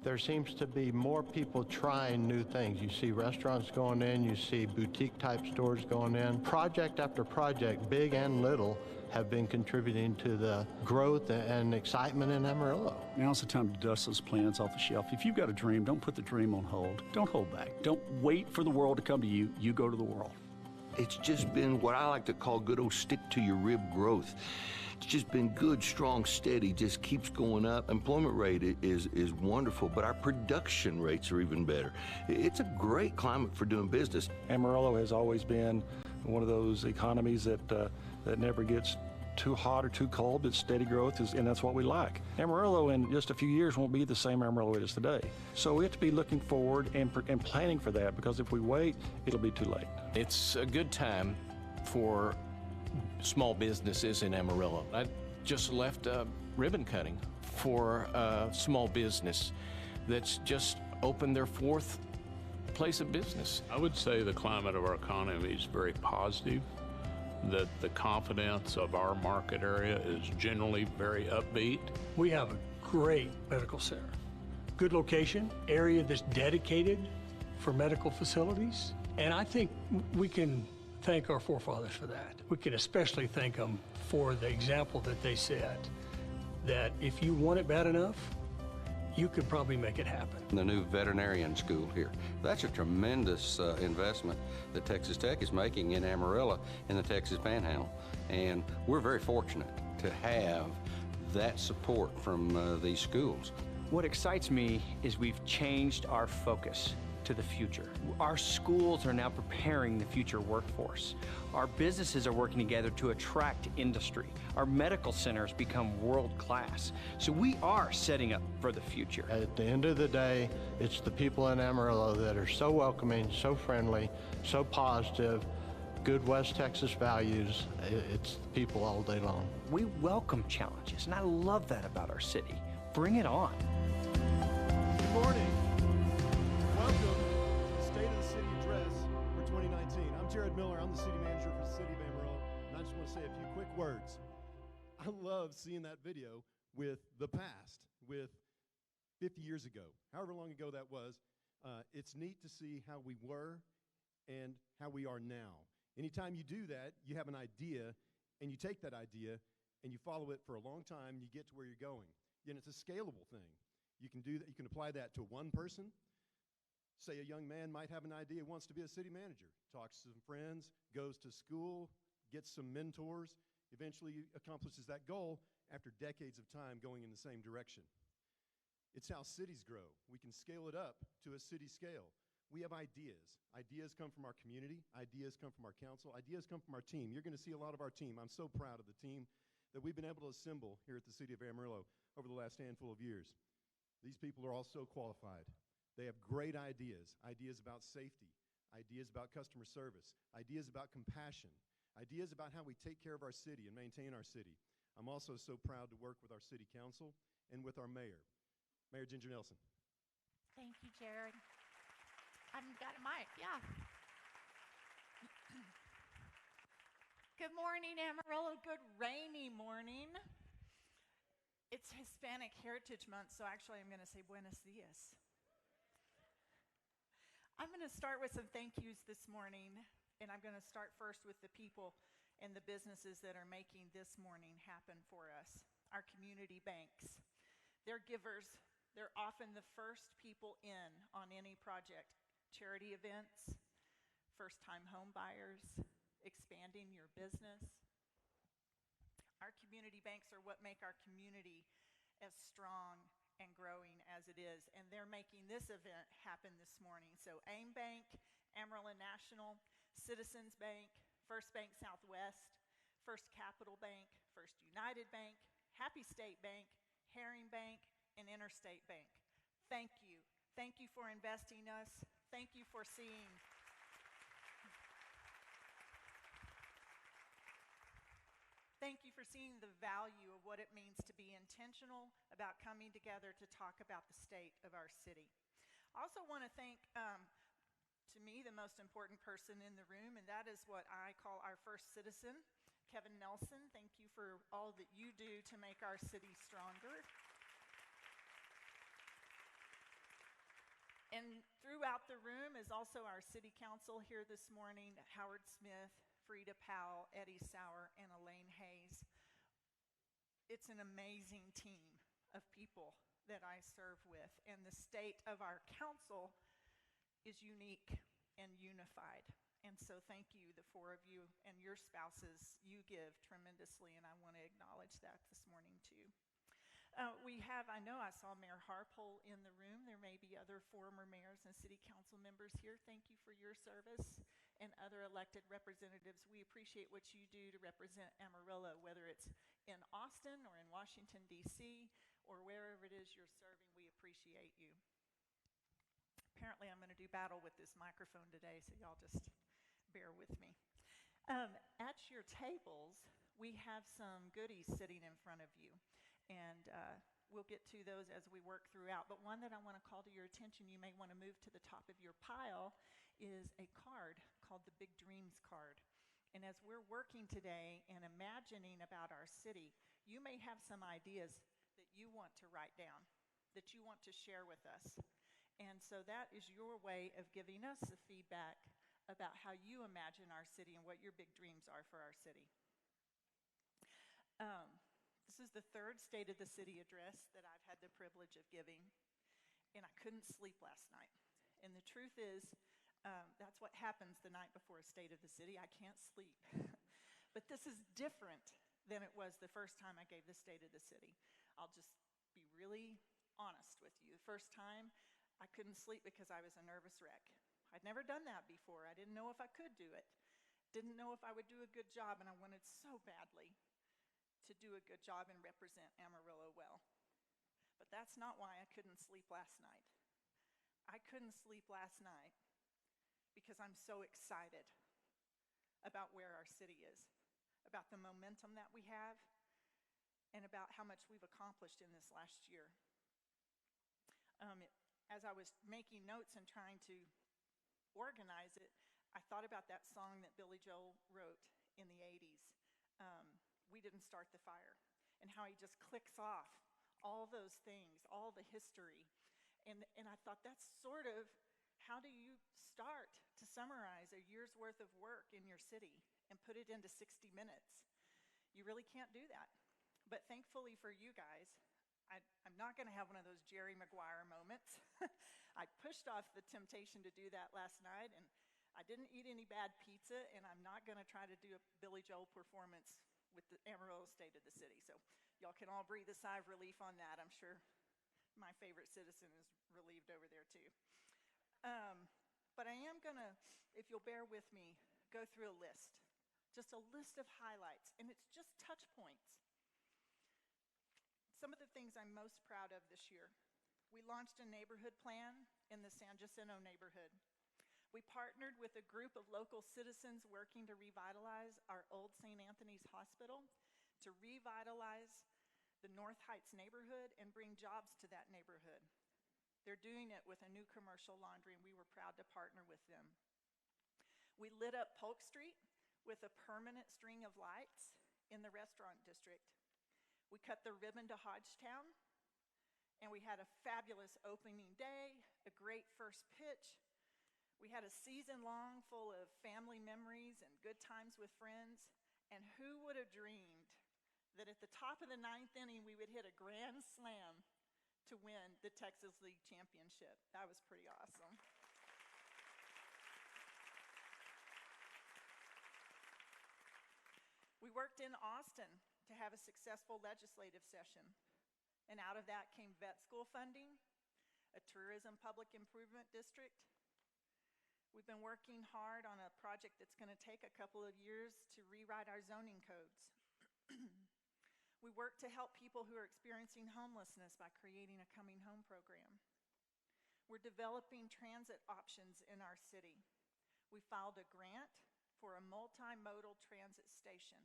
There seems to be more people trying new things. You see restaurants going in, you see boutique type stores going in. Project after project, big and little, have been contributing to the growth and excitement in Amarillo. Now's the time to dust those plans off the shelf. If you've got a dream, don't put the dream on hold. Don't hold back. Don't wait for the world to come to you. You go to the world. It's just been what I like to call good old stick-to-your-rib growth. It's just been good, strong, steady, just keeps going up. Employment rate is wonderful, but our production rates are even better. It's a great climate for doing business. Amarillo has always been one of those economies that never gets too hot or too cold. It's steady growth, and that's what we like. Amarillo in just a few years won't be the same Amarillo it is today. So we have to be looking forward and planning for that, because if we wait, it'll be too late. It's a good time for small businesses in Amarillo. I just left a ribbon cutting for a small business that's just opened their fourth place of business. I would say the climate of our economy is very positive, that the confidence of our market area is generally very upbeat. We have a great medical center. Good location, area that's dedicated for medical facilities. And I think we can thank our forefathers for that. We can especially thank them for the example that they set, that if you want it bad enough, you could probably make it happen. The new veterinarian school here, that's a tremendous investment that Texas Tech is making in Amarillo in the Texas Panhandle. And we're very fortunate to have that support from these schools. What excites me is we've changed our focus to the future. Our schools are now preparing the future workforce. Our businesses are working together to attract industry. Our medical centers become world-class. So we are setting up for the future. At the end of the day, it's the people in Amarillo that are so welcoming, so friendly, so positive, good West Texas values. It's the people all day long. We welcome challenges, and I love that about our city. Bring it on. Good morning. Welcome to the State of the City Address for 2019. I'm Jared Miller. I'm the city manager for the city of Amarillo, and I just want to say a few quick words. I love seeing that video with the past, with 50 years ago, however long ago that was. It's neat to see how we were and how we are now. Anytime you do that, you have an idea, and you take that idea, and you follow it for a long time, and you get to where you're going. And it's a scalable thing. You can do that. You can apply that to one person. Say a young man might have an idea, wants to be a city manager, talks to some friends, goes to school, gets some mentors, eventually accomplishes that goal after decades of time going in the same direction. It's how cities grow. We can scale it up to a city scale. We have ideas. Ideas come from our community. Ideas come from our council. Ideas come from our team. You're going to see a lot of our team. I'm so proud of the team that we've been able to assemble here at the city of Amarillo over the last handful of years. These people are all so qualified. They have great ideas, ideas about safety, ideas about customer service, ideas about compassion, ideas about how we take care of our city and maintain our city. I'm also so proud to work with our city council and with our mayor, Mayor Ginger Nelson. Thank you, Jared. I haven't got a mic, yeah. Good morning, Amarillo. Good rainy morning. It's Hispanic Heritage Month, so actually I'm going to say buenos dias. I'm going to start with some thank yous this morning, and I'm going to start first with the people and the businesses that are making this morning happen for us. Our community banks. They're givers. They're often the first people in on any project. Charity events, first-time home buyers, expanding your business. Our community banks are what make our community as strong and growing as it is, and they're making this event happen this morning. So AIM Bank, Amarillo National, Citizens Bank, First Bank Southwest, First Capital Bank, First United Bank, Happy State Bank, Herring Bank, and Interstate Bank. Thank you. Thank you for investing us. Thank you for seeing. Thank you for seeing the value of what it means to be intentional about coming together to talk about the state of our city. I also want to thank, to me, the most important person in the room, and that is what I call our first citizen, Kevin Nelson. Thank you for all that you do to make our city stronger. And throughout the room is also our city council here this morning, Howard Smith, Frida Powell, Eddie Sauer, and Elaine Hayes. It's an amazing team of people that I serve with, and the state of our council is unique and unified. And so thank you, the four of you and your spouses. You give tremendously, and I want to acknowledge that this morning too. I know I saw Mayor Harpole in the room. There may be other former mayors and city council members here. Thank you for your service, and other elected representatives. We appreciate what you do to represent Amarillo, whether it's in Austin or in Washington, D.C., or wherever it is you're serving. We appreciate you. Apparently, I'm going to do battle with this microphone today, so y'all just bear with me. At your tables, we have some goodies sitting in front of you, and we'll get to those as we work throughout. But one that I want to call to your attention, you may want to move to the top of your pile, is a card called the Big Dreams card. And as we're working today and imagining about our city, you may have some ideas that you want to write down, that you want to share with us. And so that is your way of giving us the feedback about how you imagine our city and what your big dreams are for our city. This is the third State of the City address that I've had the privilege of giving, and I couldn't sleep last night. And the truth is, that's what happens the night before a State of the City. I can't sleep. But this is different than it was the first time I gave the State of the City. I'll just be really honest with you. The first time, I couldn't sleep because I was a nervous wreck. I'd never done that before. I didn't know if I could do it. Didn't know if I would do a good job, and I wanted so badly to do a good job and represent Amarillo well. But that's not why I couldn't sleep last night. I couldn't sleep last night because I'm so excited about where our city is, about the momentum that we have, and about how much we've accomplished in this last year. As I was making notes and trying to organize it, I thought about that song that Billy Joel wrote in the 80s, We Didn't Start the Fire, and how he just clicks off all those things, all the history. And I thought, that's sort of, how do you start to summarize a year's worth of work in your city and put it into 60 minutes? You really can't do that. But thankfully for you guys, I'm not going to have one of those Jerry Maguire moments. I pushed off the temptation to do that last night, and I didn't eat any bad pizza, and I'm not going to try to do a Billy Joel performance with the Amarillo State of the City. So y'all can all breathe a sigh of relief on that. I'm sure my favorite citizen is relieved over there too. But I am going to, if you'll bear with me, go through a list. Just a list of highlights, and it's just touch points. Some of the things I'm most proud of this year. We launched a neighborhood plan in the San Jacinto neighborhood. We partnered with a group of local citizens working to revitalize our old St. Anthony's Hospital, to revitalize the North Heights neighborhood and bring jobs to that neighborhood. They're doing it with a new commercial laundry, and we were proud to partner with them. We lit up Polk Street with a permanent string of lights in the restaurant district. We cut the ribbon to Hodgetown, and we had a fabulous opening day, a great first pitch. We had a season long full of family memories and good times with friends. And who would have dreamed that at the top of the ninth inning, we would hit a grand slam to win the Texas League Championship? That was pretty awesome. We worked in Austin to have a successful legislative session. And out of that came vet school funding, a tourism public improvement district. We've been working hard on a project that's going to take a couple of years to rewrite our zoning codes. We work to help people who are experiencing homelessness by creating a coming home program. We're developing transit options in our city. We filed a grant for a multimodal transit station.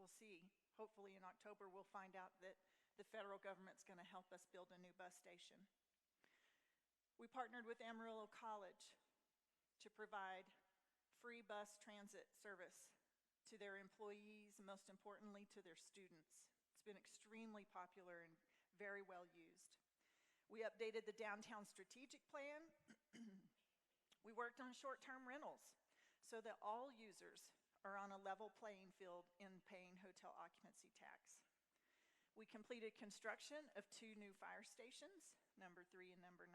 We'll see. Hopefully in October we'll find out that the federal government's going to help us build a new bus station. We partnered with Amarillo College to provide free bus transit service to their employees, and most importantly to their students. It's been extremely popular and very well used. We updated the downtown strategic plan. We worked on short-term rentals so that all users are on a level playing field in paying hotel occupancy tax. We completed construction of 2 new fire stations, number 3 and number 9,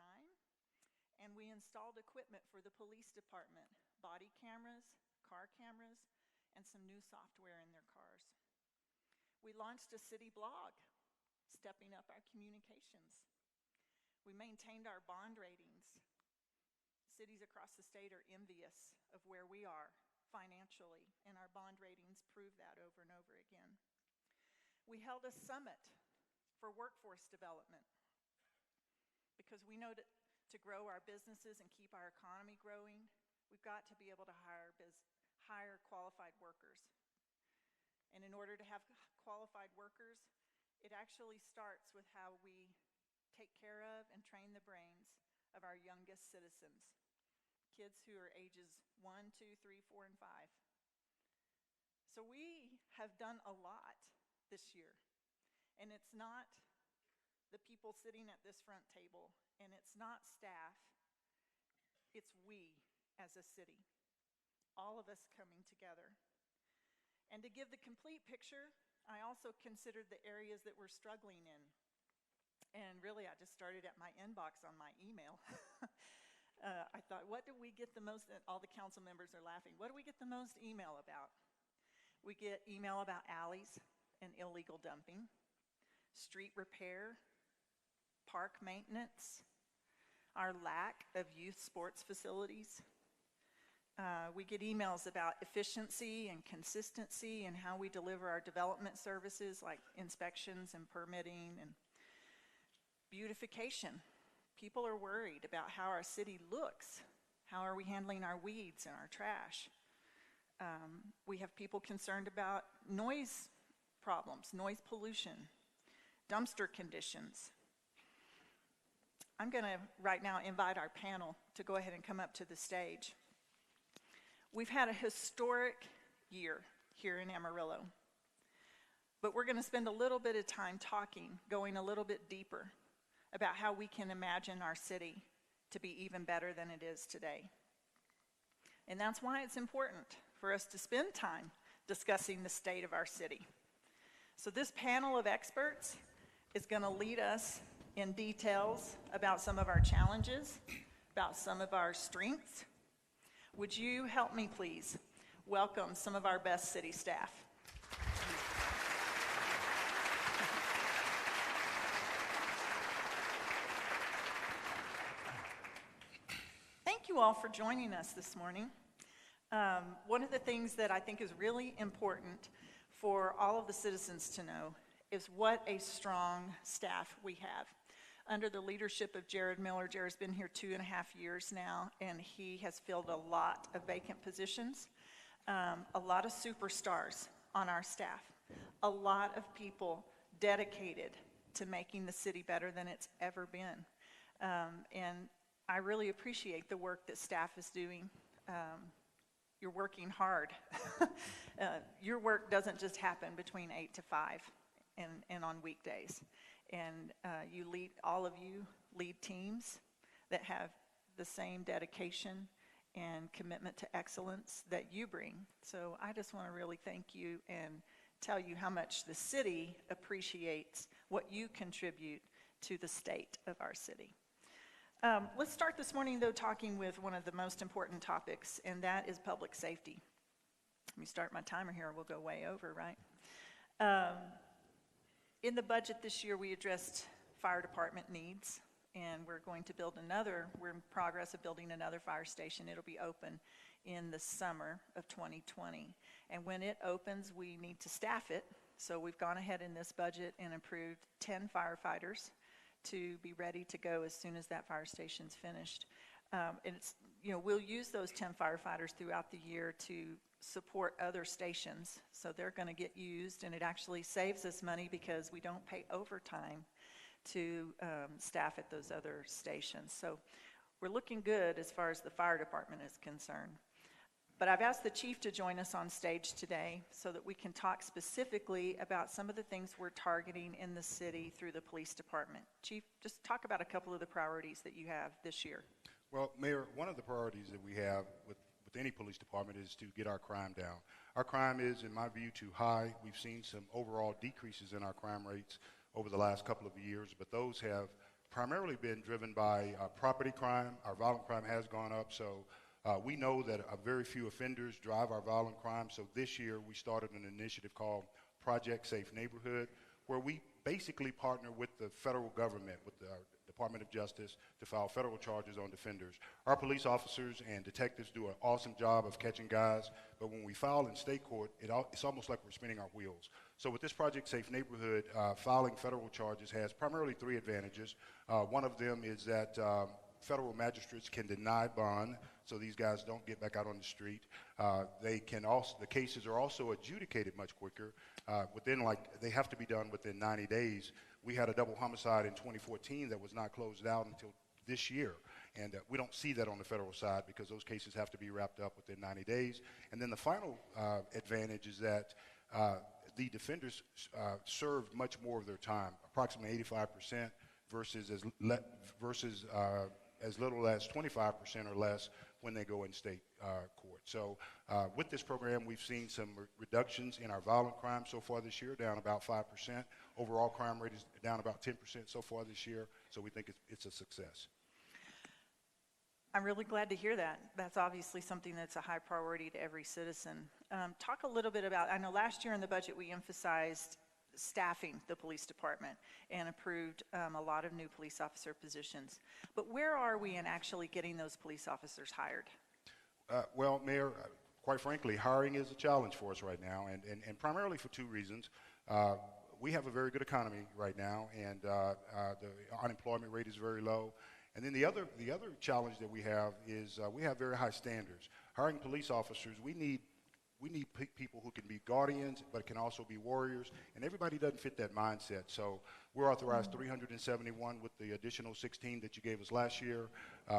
and we installed equipment for the police department, body cameras, car cameras, and some new software in their cars. We launched a city blog, stepping up our communications. We maintained our bond ratings. Cities across the state are envious of where we are financially, and our bond ratings prove that over and over again. We held a summit for workforce development because we know that to grow our businesses and keep our economy growing, we've got to be able to hire qualified workers. And in order to have qualified workers, it actually starts with how we take care of and train the brains of our youngest citizens, kids who are ages 1, 2, 3, 4, and 5. So we have done a lot this year, and it's not the people sitting at this front table, and it's not staff, it's we as a city, all of us coming together. And to give the complete picture, I also considered the areas that we're struggling in. And really, I just started at my inbox on my email. I thought, what do we get the most, all the council members are laughing, what do we get the most email about? We get email about alleys and illegal dumping, street repair, park maintenance, our lack of youth sports facilities. We get emails about efficiency and consistency and how we deliver our development services like inspections and permitting and beautification. People are worried about how our city looks. How are we handling our weeds and our trash? We have people concerned about noise problems, noise pollution, dumpster conditions. I'm going to right now invite our panel to go ahead and come up to the stage. We've had a historic year here in Amarillo, but we're going to spend a little bit of time talking, going a little bit deeper about how we can imagine our city to be even better than it is today. And that's why it's important for us to spend time discussing the state of our city. So this panel of experts is going to lead us in details about some of our challenges, about some of our strengths. Would you help me, please, welcome some of our best city staff? Thank you all for joining us this morning. One of the things that I think is really important for all of the citizens to know is what a strong staff we have. Under the leadership of Jared Miller, Jared's been here 2.5 years now, and he has filled a lot of vacant positions, a lot of superstars on our staff, a lot of people dedicated to making the city better than it's ever been. And I really appreciate the work that staff is doing. You're working hard. Your work doesn't just happen between 8 to 5 and on weekdays. And all of you lead teams that have the same dedication and commitment to excellence that you bring. So I just want to really thank you and tell you how much the city appreciates what you contribute to the state of our city. Let's start this morning, though, talking with one of the most important topics, and that is public safety. Let me start my timer here, we'll go way over, right? In the budget this year, we addressed fire department needs, and we're going to build we're in progress of building another fire station. It'll be open in the summer of 2020. And when it opens, we need to staff it. So we've gone ahead in this budget and approved 10 firefighters to be ready to go as soon as that fire station's finished. And we'll use those 10 firefighters throughout the year to support other stations. So they're going to get used, and it actually saves us money because we don't pay overtime to staff at those other stations. So we're looking good as far as the fire department is concerned. But I've asked the chief to join us on stage today so that we can talk specifically about some of the things we're targeting in the city through the police department. Chief, just talk about a couple of the priorities that you have this year. Well, Mayor, one of the priorities that we have with any police department is to get our crime down. Our crime is, in my view, too high. We've seen some overall decreases in our crime rates over the last couple of years, but those have primarily been driven by property crime. Our violent crime has gone up, so we know that a very few offenders drive our violent crime. So this year we started an initiative called Project Safe Neighborhood, where we basically partner with the federal government, with the Department of Justice, to file federal charges on defenders. Our police officers and detectives do an awesome job of catching guys, but when we file in state court, it's almost like we're spinning our wheels. So with this Project Safe Neighborhood, filing federal charges has primarily three advantages. One of them is that federal magistrates can deny bond, so these guys don't get back out on the street. The cases are also adjudicated much quicker. They have to be done within 90 days. We had a double homicide in 2014 that was not closed out until this year. And we don't see that on the federal side because those cases have to be wrapped up within 90 days. And then the final advantage is that the defenders served much more of their time, approximately 85% versus as little as 25% or less when they go in state court. So with this program, we've seen some reductions in our violent crime so far this year, down about 5%. Overall crime rate is down about 10% so far this year, so we think it's a success. I'm really glad to hear that. That's obviously something that's a high priority to every citizen. Talk a little bit about, I know last year in the budget we emphasized staffing the police department and approved a lot of new police officer positions. But where are we in actually getting those police officers hired? Well, Mayor, quite frankly, hiring is a challenge for us right now, and primarily for two reasons. We have a very good economy right now, and the unemployment rate is very low. And then the other challenge that we have is we have very high standards. Hiring police officers, we need people who can be guardians, but can also be warriors, and everybody doesn't fit that mindset. So we're authorized 371 with the additional 16 that you gave us last year.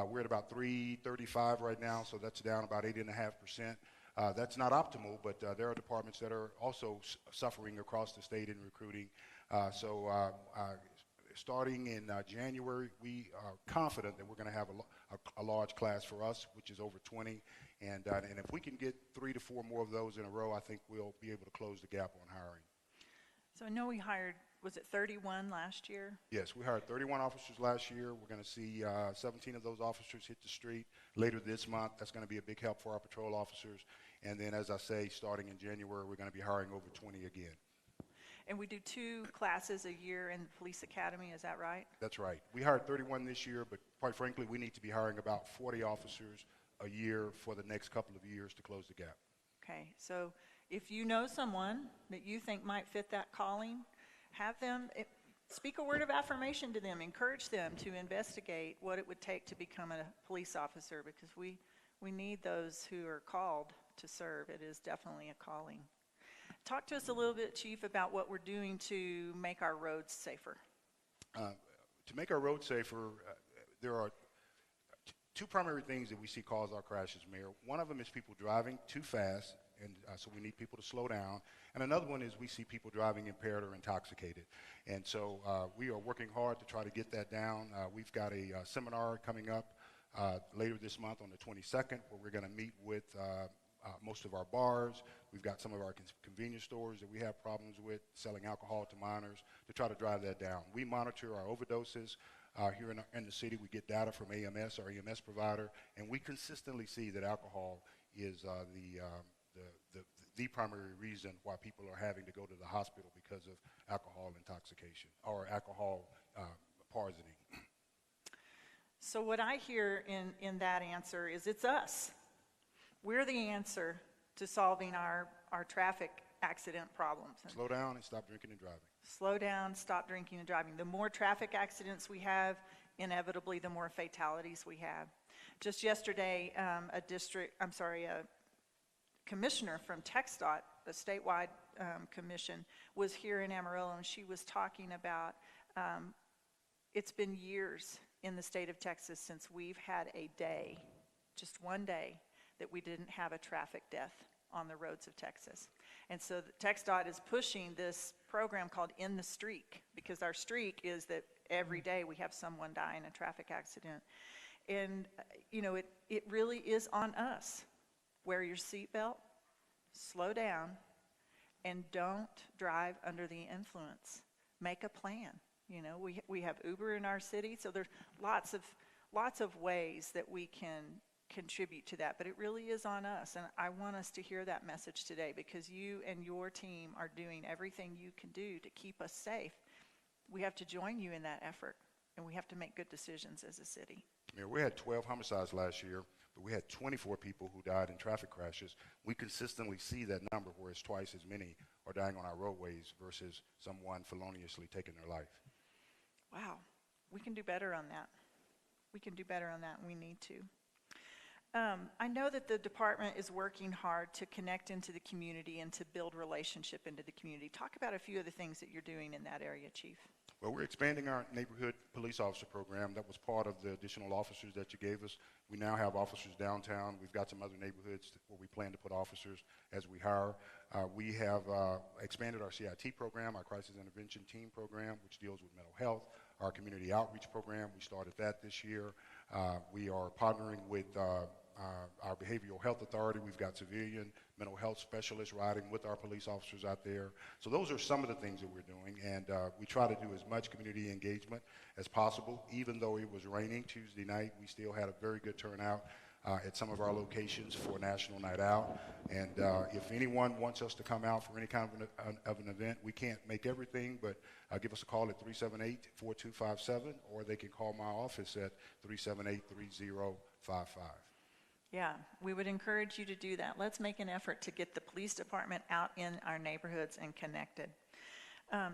We're at about 335 right now, so that's down about 8.5%. That's not optimal, but there are departments that are also suffering across the state in recruiting. Starting in January, we are confident that we're going to have a large class for us, which is over 20. And if we can get 3 to 4 more of those in a row, I think we'll be able to close the gap on hiring. So I know we hired, was it 31 last year? Yes, we hired 31 officers last year. We're going to see 17 of those officers hit the street later this month. That's going to be a big help for our patrol officers. And then, as I say, starting in January, we're going to be hiring over 20 again. And we do 2 classes a year in the police academy, is that right? That's right. We hired 31 this year, but quite frankly, we need to be hiring about 40 officers a year for the next couple of years to close the gap. Okay, so if you know someone that you think might fit that calling, have them speak a word of affirmation to them, encourage them to investigate what it would take to become a police officer, because we need those who are called to serve. It is definitely a calling. Talk to us a little bit, Chief, about what we're doing to make our roads safer. To make our roads safer, there are 2 primary things that we see cause our crashes, Mayor. One of them is people driving too fast, and so we need people to slow down. And another one is we see people driving impaired or intoxicated. And so we are working hard to try to get that down. We've got a seminar coming up later this month on the 22nd, where we're going to meet with most of our bars. We've got some of our convenience stores that we have problems with selling alcohol to minors to try to drive that down. We monitor our overdoses here in the city. We get data from AMS, our EMS provider, and we consistently see that alcohol is the primary reason why people are having to go to the hospital because of alcohol intoxication or alcohol poisoning. So what I hear in that answer is it's us. We're the answer to solving our traffic accident problems. Slow down and stop drinking and driving. Slow down, stop drinking and driving. The more traffic accidents we have, inevitably the more fatalities we have. Just yesterday, a commissioner from TxDOT, the statewide commission, was here in Amarillo, and she was talking about it's been years in the state of Texas since we've had a day, just one day, that we didn't have a traffic death on the roads of Texas. And so TxDOT is pushing this program called In the Streak, because our streak is that every day we have someone die in a traffic accident. And, you know, it really is on us. Wear your seatbelt, slow down, and don't drive under the influence. Make a plan. You know, we have Uber in our city, so there's lots of ways that we can contribute to that, but it really is on us, and I want us to hear that message today, because you and your team are doing everything you can do to keep us safe. We have to join you in that effort, and we have to make good decisions as a city. Mayor, we had 12 homicides last year, but we had 24 people who died in traffic crashes. We consistently see that number where it's twice as many are dying on our roadways versus someone feloniously taking their life. Wow, we can do better on that. We can do better on that, and we need to. I know that the department is working hard to connect into the community and to build relationship into the community. Talk about a few of the things that you're doing in that area, Chief. Well, we're expanding our neighborhood police officer program. That was part of the additional officers that you gave us. We now have officers downtown. We've got some other neighborhoods where we plan to put officers as we hire. We have expanded our CIT program, our Crisis Intervention Team program, which deals with mental health. Our community outreach program, we started that this year. We are partnering with our behavioral health authority. We've got civilian mental health specialists riding with our police officers out there. So those are some of the things that we're doing, and we try to do as much community engagement as possible. Even though it was raining Tuesday night, we still had a very good turnout at some of our locations for National Night Out. And if anyone wants us to come out for any kind of an event, we can't make everything, but give us a call at 378-4257, or they can call my office at 378-3055. Yeah, we would encourage you to do that. Let's make an effort to get the police department out in our neighborhoods and connected.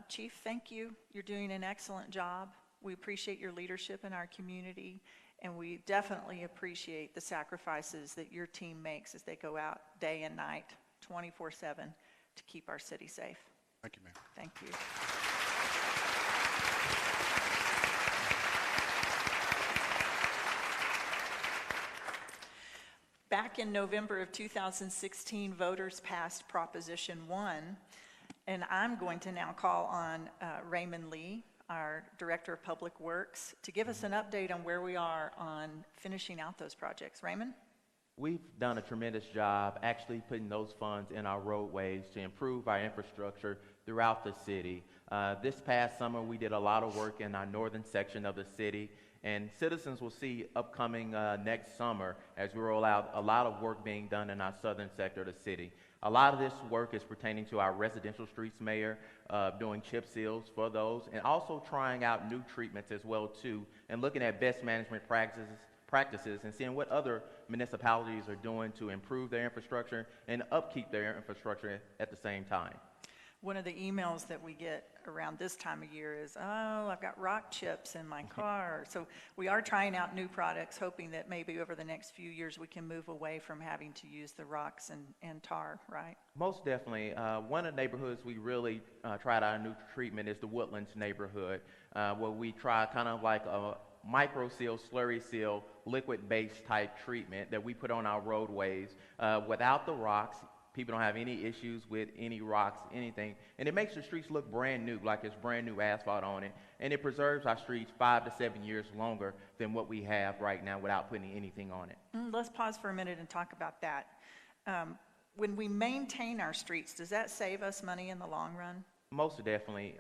Chief, thank you. You're doing an excellent job. We appreciate your leadership in our community, and we definitely appreciate the sacrifices that your team makes as they go out day and night, 24/7, to keep our city safe. Thank you, ma'am. Thank you. Back in November of 2016, voters passed Proposition 1, and I'm going to now call on Raymond Lee, our Director of Public Works, to give us an update on where we are on finishing out those projects. Raymond? We've done a tremendous job actually putting those funds in our roadways to improve our infrastructure throughout the city. This past summer, we did a lot of work in our northern section of the city, and citizens will see upcoming next summer as we roll out a lot of work being done in our southern sector of the city. A lot of this work is pertaining to our residential streets, Mayor, doing chip seals for those, and also trying out new treatments as well too, and looking at best management practices and seeing what other municipalities are doing to improve their infrastructure and upkeep their infrastructure at the same time. One of the emails that we get around this time of year is, oh, I've got rock chips in my car. So we are trying out new products, hoping that maybe over the next few years we can move away from having to use the rocks and tar, right? Most definitely. One of the neighborhoods we really tried out a new treatment is the Woodlands neighborhood, where we try kind of like a micro seal, slurry seal, liquid-based type treatment that we put on our roadways without the rocks. People don't have any issues with any rocks, anything. And it makes the streets look brand new, like it's brand new asphalt on it. And it preserves our streets 5 to 7 years longer than what we have right now without putting anything on it. Let's pause for a minute and talk about that. When we maintain our streets, does that save us money in the long run? Most definitely.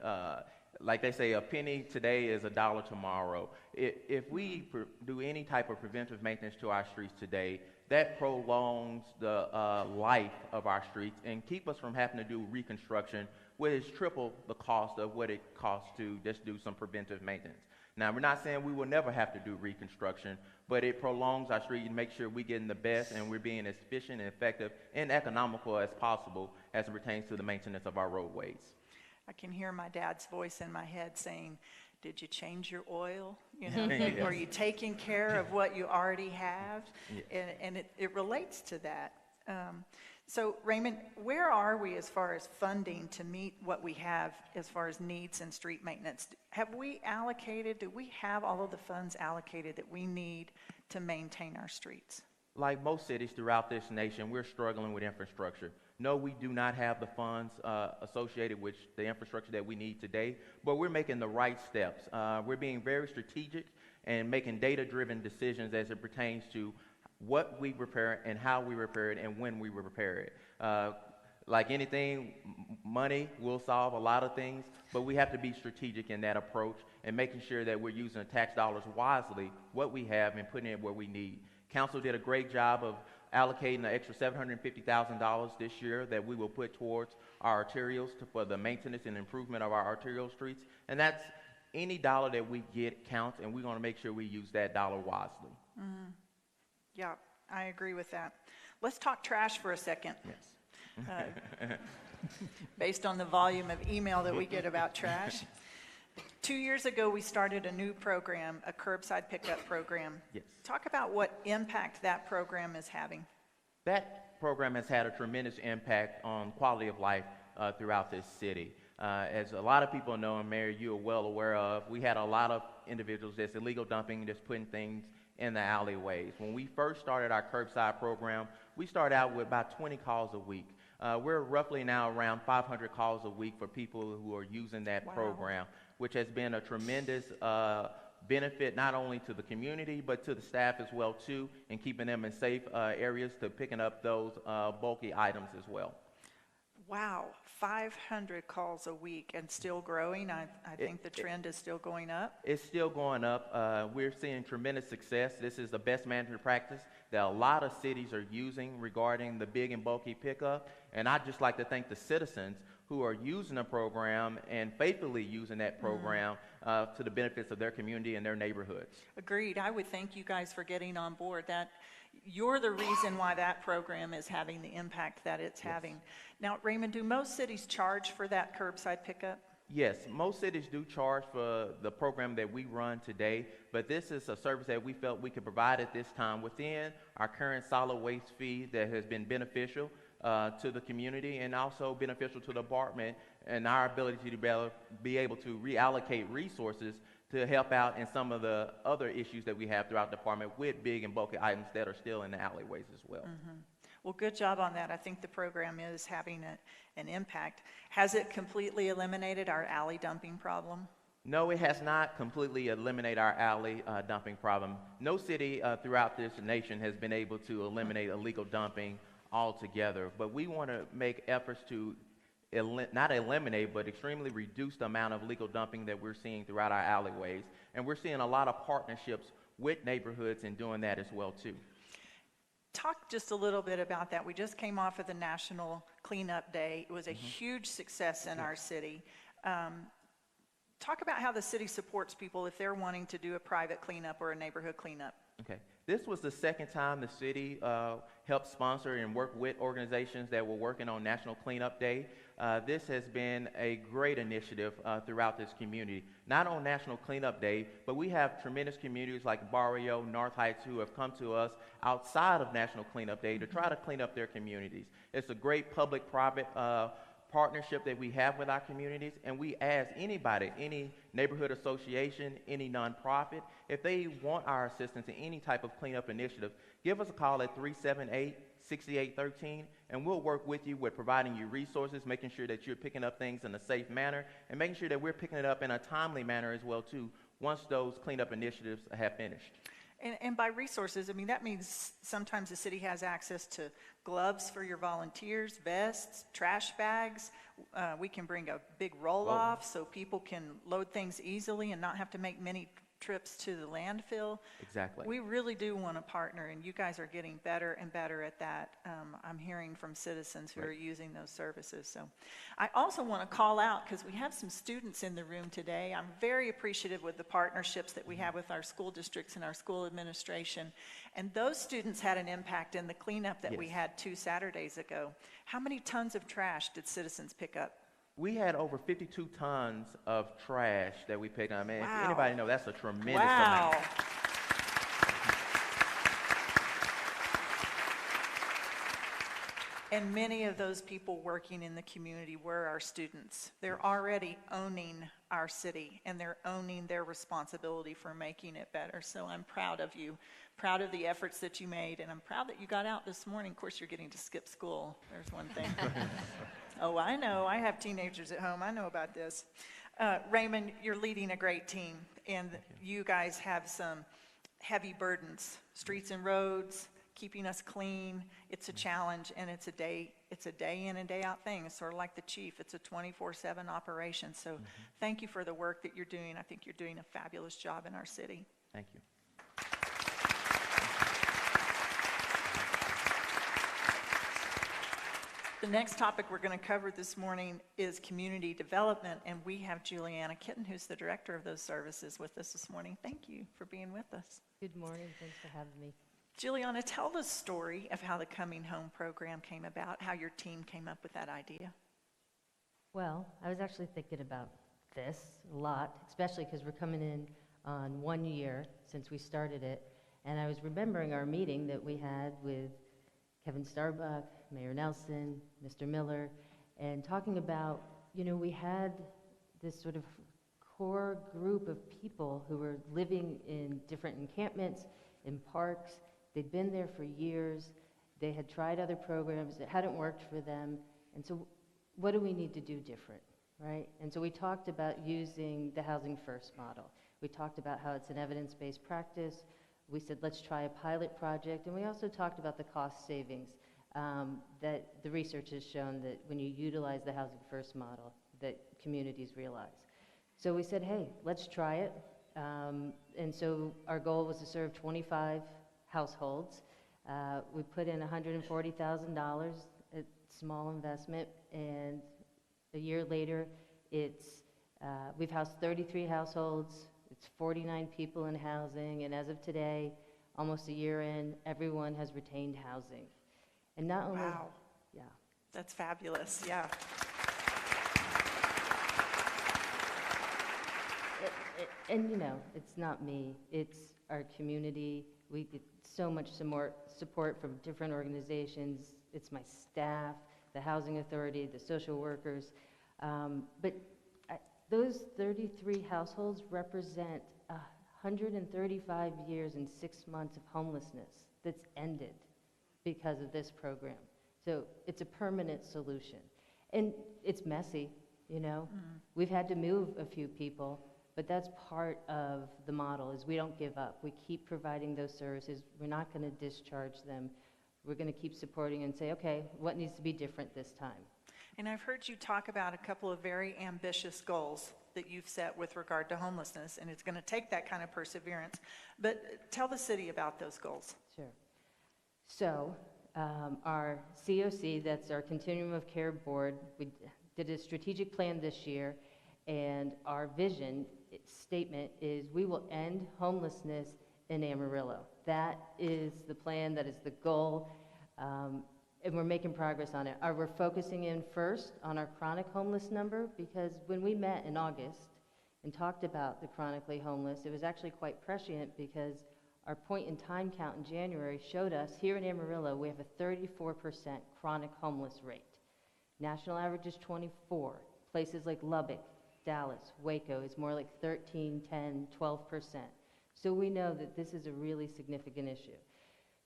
Like they say, a penny today is a dollar tomorrow. If we do any type of preventive maintenance to our streets today, that prolongs the life of our streets and keep us from having to do reconstruction, which is triple the cost of what it costs to just do some preventive maintenance. Now, we're not saying we will never have to do reconstruction, but it prolongs our street and makes sure we're getting the best and we're being as efficient and effective and economical as possible as it pertains to the maintenance of our roadways. I can hear my dad's voice in my head saying, did you change your oil? You know, Yes. Are you taking care of what you already have? Yes. And it relates to that. So Raymond, where are we as far as funding to meet what we have as far as needs in street maintenance? Have we allocated, do we have all of the funds allocated that we need to maintain our streets? Like most cities throughout this nation, we're struggling with infrastructure. No, we do not have the funds associated with the infrastructure that we need today, but we're making the right steps. We're being very strategic and making data-driven decisions as it pertains to what we repair and how we repair it and when we repair it. Like anything, money will solve a lot of things, but we have to be strategic in that approach and making sure that we're using the tax dollars wisely, what we have, and putting it where we need. Council did a great job of allocating the extra $750,000 this year that we will put towards our arterials for the maintenance and improvement of our arterial streets. And that's any dollar that we get counts, and we're going to make sure we use that dollar wisely. Mm-hmm. Yeah, I agree with that. Let's talk trash for a second. Yes. Based on the volume of email that we get about trash. 2 years ago, we started a new program, a curbside pickup program. Yes. Talk about what impact that program is having. That program has had a tremendous impact on quality of life throughout this city. As a lot of people know, and Mayor, you are well aware of, we had a lot of individuals that's illegal dumping, just putting things in the alleyways. When we first started our curbside program, we started out with about 20 calls a week. We're roughly now around 500 calls a week for people who are using that program, which has been a tremendous benefit not only to the community but to the staff as well too, and keeping them in safe areas to picking up those bulky items as well. Wow, 500 calls a week and still growing. I think the trend is still going up. It's still going up. We're seeing tremendous success. This is the best management practice that a lot of cities are using regarding the big and bulky pickup. And I'd just like to thank the citizens who are using the program and faithfully using that program to the benefits of their community and their neighborhoods. Agreed. I would thank you guys for getting on board. That you're the reason why that program is having the impact that it's having. Now, Raymond, do most cities charge for that curbside pickup? Yes, most cities do charge for the program that we run today, but this is a service that we felt we could provide at this time within our current solid waste fee that has been beneficial to the community and also beneficial to the department and our ability to be able to reallocate resources to help out in some of the other issues that we have throughout the department with big and bulky items that are still in the alleyways as well. Mm-hmm. Well, good job on that. I think the program is having an impact. Has it completely eliminated our alley dumping problem? No, it has not completely eliminated our alley dumping problem. No city throughout this nation has been able to eliminate illegal dumping altogether, but we want to make efforts to not eliminate, but extremely reduce the amount of illegal dumping that we're seeing throughout our alleyways. And we're seeing a lot of partnerships with neighborhoods in doing that as well, too. Talk just a little bit about that. We just came off of the National Cleanup Day. It was a huge success in our city. Talk about how the city supports people if they're wanting to do a private cleanup or a neighborhood cleanup. Okay. This was the second time the city helped sponsor and work with organizations that were working on National Cleanup Day. This has been a great initiative throughout this community. Not on National Cleanup Day, but we have tremendous communities like Barrio, North Heights who have come to us outside of National Cleanup Day to try to clean up their communities. It's a great public-private partnership that we have with our communities, and we ask anybody, any neighborhood association, any nonprofit, if they want our assistance in any type of cleanup initiative, give us a call at 378-6813, and we'll work with you with providing you resources, making sure that you're picking up things in a safe manner, and making sure that we're picking it up in a timely manner as well, too, once those cleanup initiatives have finished. And by resources, I mean, that means sometimes the city has access to gloves for your volunteers, vests, trash bags. We can bring a big roll-off so people can load things easily and not have to make many trips to the landfill. Exactly. We really do want to partner, and you guys are getting better and better at that. I'm hearing from citizens who are using those services. So I also want to call out, because we have some students in the room today. I'm very appreciative with the partnerships that we have with our school districts and our school administration. And those students had an impact in the cleanup that we had 2 Saturdays ago. How many tons of trash did citizens pick up? We had over 52 tons of trash that we picked up. I mean, if Wow. anybody knows, that's a tremendous Wow. amount. And many of those people working in the community were our students. They're already owning our city, and they're owning their responsibility for making it better. So I'm proud of you, proud of the efforts that you made, and I'm proud that you got out this morning. Of course, you're getting to skip school. There's one thing. Oh, I know. I have teenagers at home. I know about this. Raymond, you're leading a great team, and you guys have some heavy burdens. Streets and roads, keeping us clean. It's a challenge, and it's a day in and day out thing. It's sort of like the chief. It's a 24/7 operation. So thank you for the work that you're doing. I think you're doing a fabulous job in our city. Thank you. The next topic we're going to cover this morning is community development, and we have Juliana Kitten, who's the director of those services, with us this morning. Thank you for being with us. Good morning. Thanks for having me. Juliana, tell the story of how the Coming Home program came about, how your team came up with that idea. Well, I was actually thinking about this a lot, especially because we're coming in on 1 year since we started it, and I was remembering our meeting that we had with Kevin Starbuck, Mayor Nelson, Mr. Miller, and talking about, we had this sort of core group of people who were living in different encampments, in parks. They'd been there for years. They had tried other programs. It hadn't worked for them. And so what do we need to do different, right? And so we talked about using the Housing First model. We talked about how it's an evidence-based practice. We said, let's try a pilot project. And we also talked about the cost savings that the research has shown that when you utilize the Housing First model, that communities realize. So we said, hey, let's try it. And so our goal was to serve 25 households. We put in $140,000, a small investment, and a year later, we've housed 33 households. It's 49 people in housing, and as of today, almost a year in, everyone has retained housing. And not only, wow, yeah, that's fabulous. Yeah. And it's not me, it's our community. We get so much support from different organizations. It's my staff, the Housing Authority, the social workers. But those 33 households represent 135 years and 6 months of homelessness that's ended because of this program. So it's a permanent solution. And it's messy, We've had to move a few people, but that's part of the model, is we don't give up. We keep providing those services. We're not going to discharge them. We're going to keep supporting and say, okay, what needs to be different this time? And I've heard you talk about a couple of very ambitious goals that you've set with regard to homelessness, and it's going to take that kind of perseverance. But tell the city about those goals. Sure. So our COC, that's our Continuum of Care Board, we did a strategic plan this year, and our vision statement is we will end homelessness in Amarillo. That is the plan, that is the goal, and we're making progress on it. We're focusing in first on our chronic homeless number, because when we met in August and talked about the chronically homeless, it was actually quite prescient, because our point-in-time count in January showed us here in Amarillo we have a 34% chronic homeless rate. National average is 24. Places like Lubbock, Dallas, Waco is more like 13, 10, 12%. So we know that this is a really significant issue.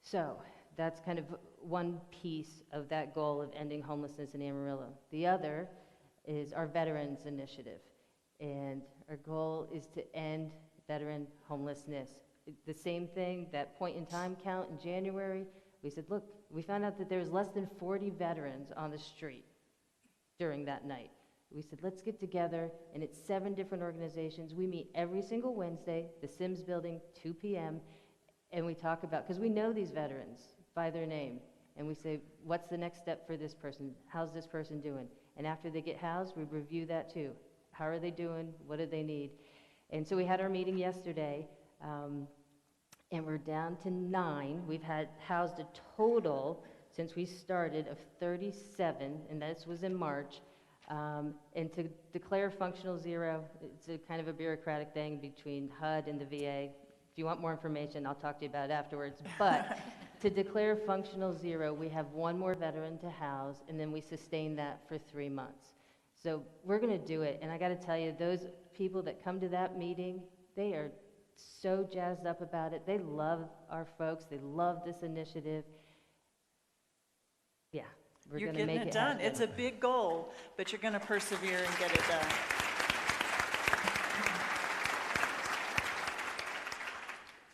So that's kind of one piece of that goal of ending homelessness in Amarillo. The other is our Veterans Initiative, and our goal is to end veteran homelessness. The same thing, that point-in-time count in January, we said, look, we found out that there's less than 40 veterans on the street during that night. We said, let's get together, and it's 7 different organizations. We meet every single Wednesday, the Sims Building, 2 p.m., and we talk about, because we know these veterans by their name, and we say, what's the next step for this person? How's this person doing? And after they get housed, we review that too. How are they doing? What do they need? And so we had our meeting yesterday, and we're down to 9. We've had housed a total, since we started, of 37, and this was in March. And to declare functional zero, it's a kind of a bureaucratic thing between HUD and the VA. If you want more information, I'll talk to you about it afterwards. But To declare functional zero, we have one more veteran to house, and then we sustain that for 3 months. So we're going to do it, and I got to tell you, those people that come to that meeting, they are so jazzed up about it. They love our folks. They love this initiative. Yeah, we're You're going to getting make it it done. happen. It's a big goal, but you're going to persevere and get it done.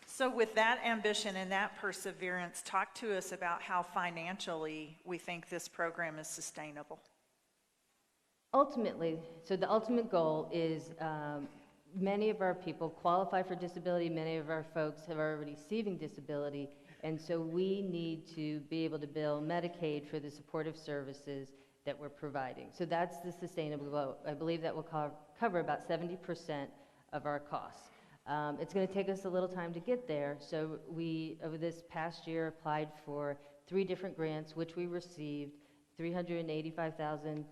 So with that ambition and that perseverance, talk to us about how financially we think this program is sustainable. Ultimately, so the ultimate goal is many of our people qualify for disability. Many of our folks are already receiving disability, and so we need to be able to bill Medicaid for the supportive services that we're providing. So that's the sustainable goal. I believe that will cover about 70% of our costs. It's going to take us a little time to get there, so we, over this past year, applied for 3 different grants, which we received $385,000,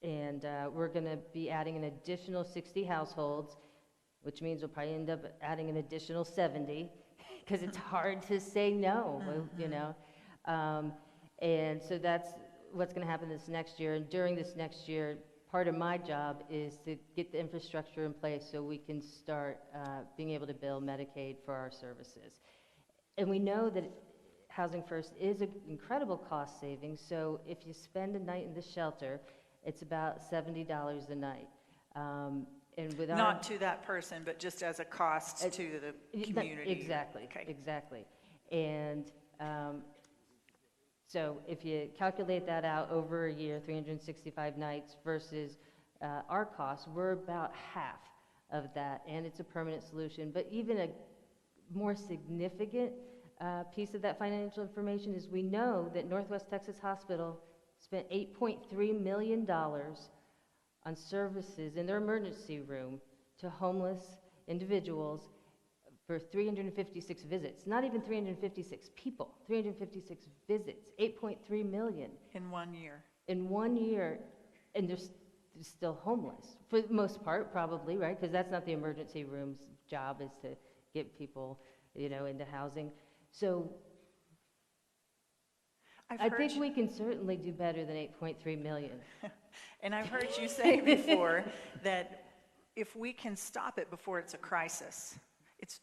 and we're going to be adding an additional 60 households, which means we'll probably end up adding an additional 70, because it's hard to say no, you know. And so that's what's going to happen this next year, and during this next year, part of my job is to get the infrastructure in place so we can start being able to bill Medicaid for our services. And we know that Housing First is an incredible cost savings, so if you spend a night in the shelter, it's about $70 a night. And with Not to that person, but just as a cost to the community. Exactly, Okay. exactly. And so if you calculate that out over a year, 365 nights versus our costs, we're about half of that, and it's a permanent solution. But even a more significant piece of that financial information is we know that Northwest Texas Hospital spent $8.3 million on services in their emergency room to homeless individuals for 356 visits. Not even 356 people, 356 visits, 8.3 million. In 1 year. In 1 year, and they're still homeless, for the most part, probably, right? Because that's not the emergency room's job, is to get people, you know, into housing. So I think we can certainly do better than 8.3 million. And I've heard you say before that if we can stop it before it's a crisis,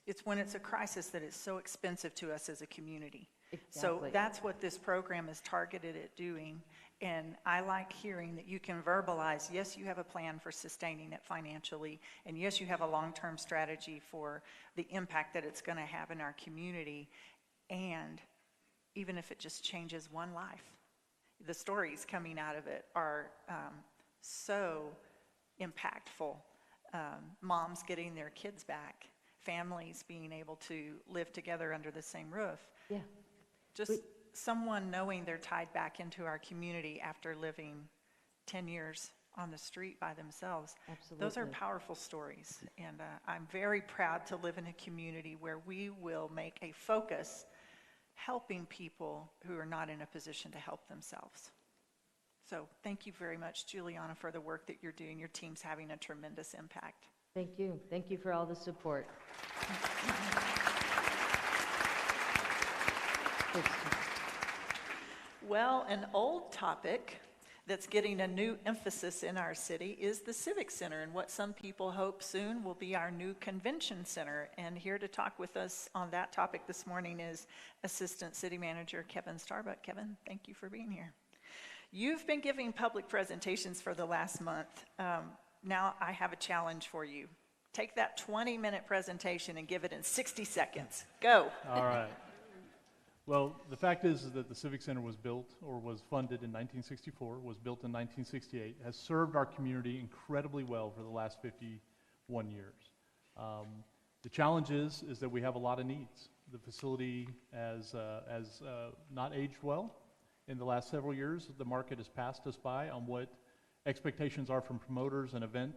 it's when it's a crisis that it's so expensive to us as a community. So that's what this program is targeted at doing. And I like hearing that you can verbalize, yes, you have a plan for sustaining it financially, and yes, you have a long-term strategy for the impact that it's going to have in our community. And even if it just changes one life, the stories coming out of it are so impactful. Moms getting their kids back, families being able to live together under the same roof. Yeah. Just someone knowing they're tied back into our community after living 10 years on the street by themselves. Absolutely. Those are powerful stories. And I'm very proud to live in a community where we will make a focus helping people who are not in a position to help themselves. So thank you very much, Juliana, for the work that you're doing. Your team's having a tremendous impact. Thank you. Thank you for all the support. Well, an old topic that's getting a new emphasis in our city is the Civic Center, and what some people hope soon will be our new convention center. And here to talk with us on that topic this morning is Assistant City Manager Kevin Starbuck. Kevin, thank you for being here. You've been giving public presentations for the last month. Now I have a challenge for you. Take that 20-minute presentation and give it in 60 seconds. Go. All right. Well, the fact is that the Civic Center was built or was funded in 1964, was built in 1968, has served our community incredibly well for the last 51 years. The challenge is that we have a lot of needs. The facility has not aged well in the last several years. The market has passed us by on what expectations are from promoters and event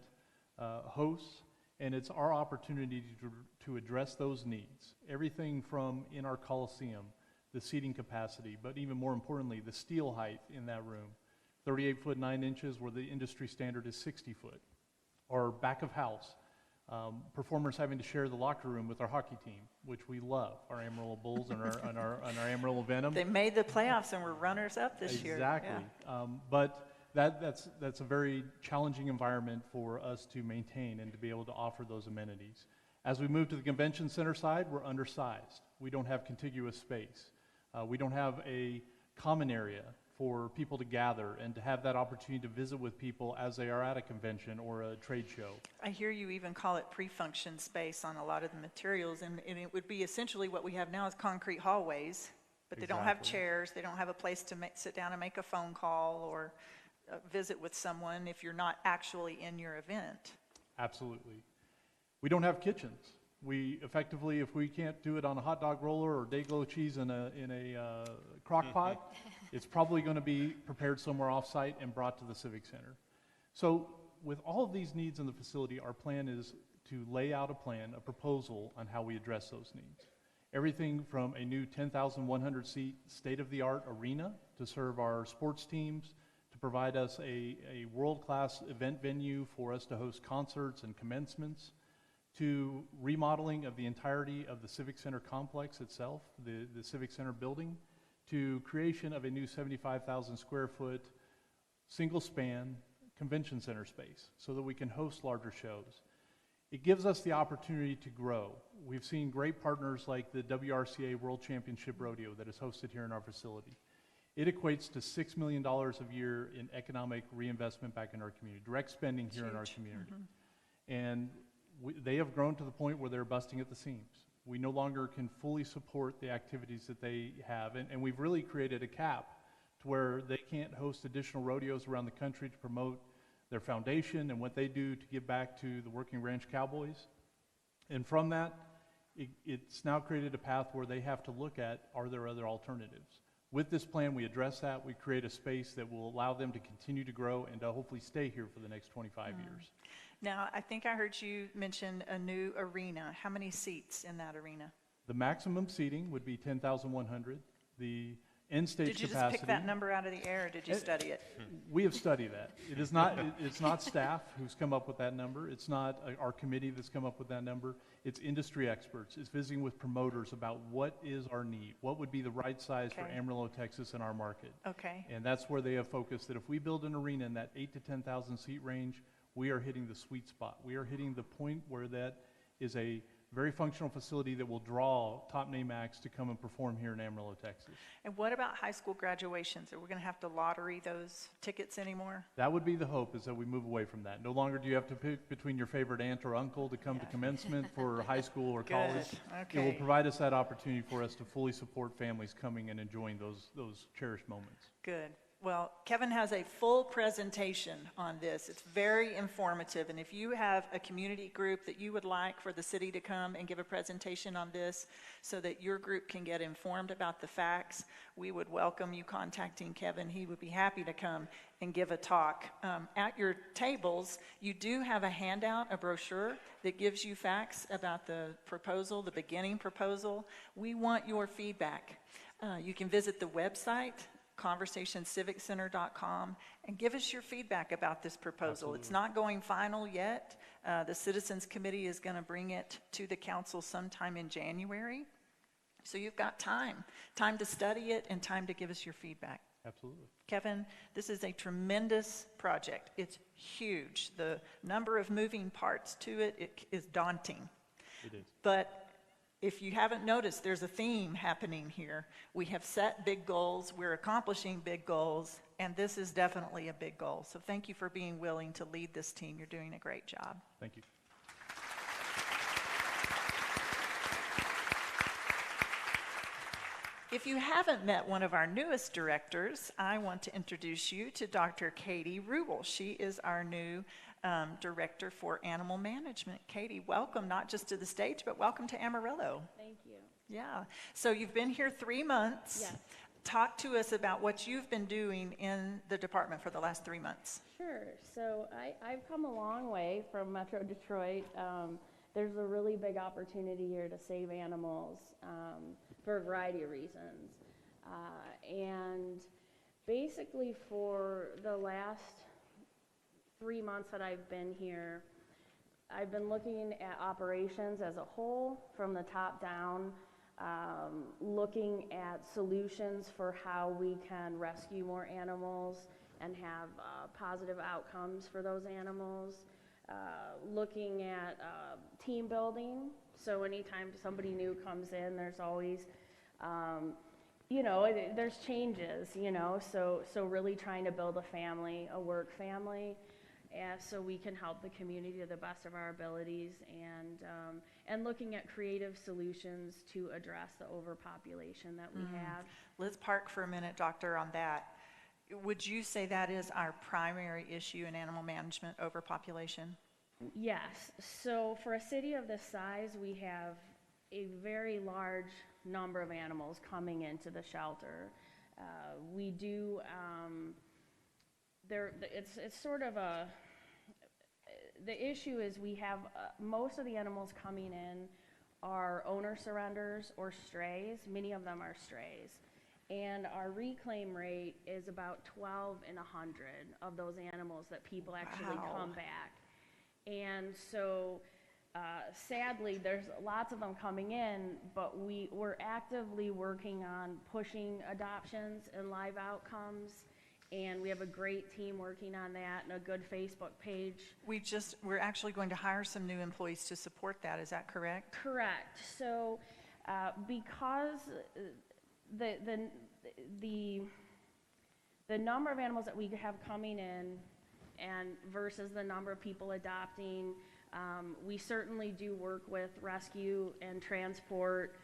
hosts, and it's our opportunity to address those needs. Everything from in our Coliseum, the seating capacity, but even more importantly, the steel height in that room, 38 foot 9 inches where the industry standard is 60 foot. Our back of house, performers having to share the locker room with our hockey team, which we love, our Amarillo Bulls and our Amarillo Venom. They made the playoffs and were runners-up this year. Exactly. Yeah. But that's a very challenging environment for us to maintain and to be able to offer those amenities. As we move to the convention center side, we're undersized. We don't have contiguous space. We don't have a common area for people to gather and to have that opportunity to visit with people as they are at a convention or a trade show. I hear you even call it pre-function space on a lot of the materials, and it would be essentially what we have now is concrete hallways, but they don't have Exactly. chairs, they don't have a place to sit down and make a phone call or visit with someone if you're not actually in your event. Absolutely. We don't have kitchens. We effectively, if we can't do it on a hot dog roller or day-glow cheese in a crock pot, it's probably going to be prepared somewhere off-site and brought to the Civic Center. So with all of these needs in the facility, our plan is to lay out a plan, a proposal on how we address those needs. Everything from a new 10,100 seat state-of-the-art arena to serve our sports teams, to provide us a world-class event venue for us to host concerts and commencements, to remodeling of the entirety of the Civic Center complex itself, the Civic Center building, to creation of a new 75,000 square foot single span convention center space so that we can host larger shows. It gives us the opportunity to grow. We've seen great partners like the WRCA World Championship Rodeo that is hosted here in our facility. It equates to $6 million a year in economic reinvestment back in our community, direct spending here in our community. And they have grown to the point where they're busting at the seams. We no longer can fully support the activities that they have, and we've really created a cap to where they can't host additional rodeos around the country to promote their foundation and what they do to give back to the working ranch cowboys. And from that, it's now created a path where they have to look at, are there other alternatives? With this plan, we address that. We create a space that will allow them to continue to grow and to hopefully stay here for the next 25 years. Now, I think I heard you mention a new arena. How many seats in that arena? The maximum seating would be 10,100. The end stage Did you capacity. just pick that number out of the air, or did you study it? We have studied that. It is not. It's not staff who's come up with that number. It's not our committee that's come up with that number. It's industry experts. It's visiting with promoters about what is our need, what would be the right size for Amarillo, Texas, in our market. Okay. And that's where they have focused that if we build an arena in that 8,000 to 10,000 seat range, we are hitting the sweet spot. We are hitting the point where that is a very functional facility that will draw top name acts to come and perform here in Amarillo, Texas. And what about high school graduations? Are we going to have to lottery those tickets anymore? That would be the hope, is that we move away from that. No longer do you have to pick between your favorite aunt or uncle to come to commencement for high school or college. Okay. It will provide us that opportunity for us to fully support families coming and enjoying those cherished moments. Good. Well, Kevin has a full presentation on this. It's very informative, and if you have a community group that you would like for the city to come and give a presentation on this so that your group can get informed about the facts, we would welcome you contacting Kevin. He would be happy to come and give a talk. At your tables, you do have a handout, a brochure that gives you facts about the proposal, the beginning proposal. We want your feedback. You can visit the website, conversationciviccenter.com, and give us your feedback about this proposal. Absolutely. It's not going final yet. The Citizens Committee is going to bring it to the council sometime in January. So you've got time to study it and time to give us your feedback. Absolutely. Kevin, this is a tremendous project. It's huge. The number of moving parts to it is daunting. It is. But if you haven't noticed, there's a theme happening here. We have set big goals, we're accomplishing big goals, and this is definitely a big goal. So thank you for being willing to lead this team. You're doing a great job. Thank you. If you haven't met one of our newest directors, I want to introduce you to Dr. Katie Rubel. She is our new Director for Animal Management. Katie, welcome not just to the stage, but welcome to Amarillo. Thank you. Yeah. So you've been here 3 months. Yes. Talk to us about what you've been doing in the department for the last 3 months. Sure. So I've come a long way from Metro Detroit. There's a really big opportunity here to save animals for a variety of reasons. And basically for the last 3 months that I've been here, I've been looking at operations as a whole, from the top down, looking at solutions for how we can rescue more animals and have positive outcomes for those animals. Looking at team building. So anytime somebody new comes in, there's always, you know, there's changes, you know, so really trying to build a family, a work family, so we can help the community to the best of our abilities, and looking at creative solutions to address the overpopulation that we have. Let's park for a minute, Doctor, on that. Would you say that is our primary issue in animal management, overpopulation? Yes. So for a city of this size, we have a very large number of animals coming into the shelter. We do, it's sort of a, the issue is we have, most of the animals coming in are owner surrenders or strays. Many of them are strays. And our reclaim rate is about 12 in 100 of those animals that people actually come back. And so, sadly, there's lots of them coming in, but we're actively working on pushing adoptions and live outcomes, and we have a great team working on that and a good Facebook page. We're actually going to hire some new employees to support that, is that correct? Correct. So, because the number of animals that we have coming in and versus the number of people adopting, we certainly do work with rescue and transport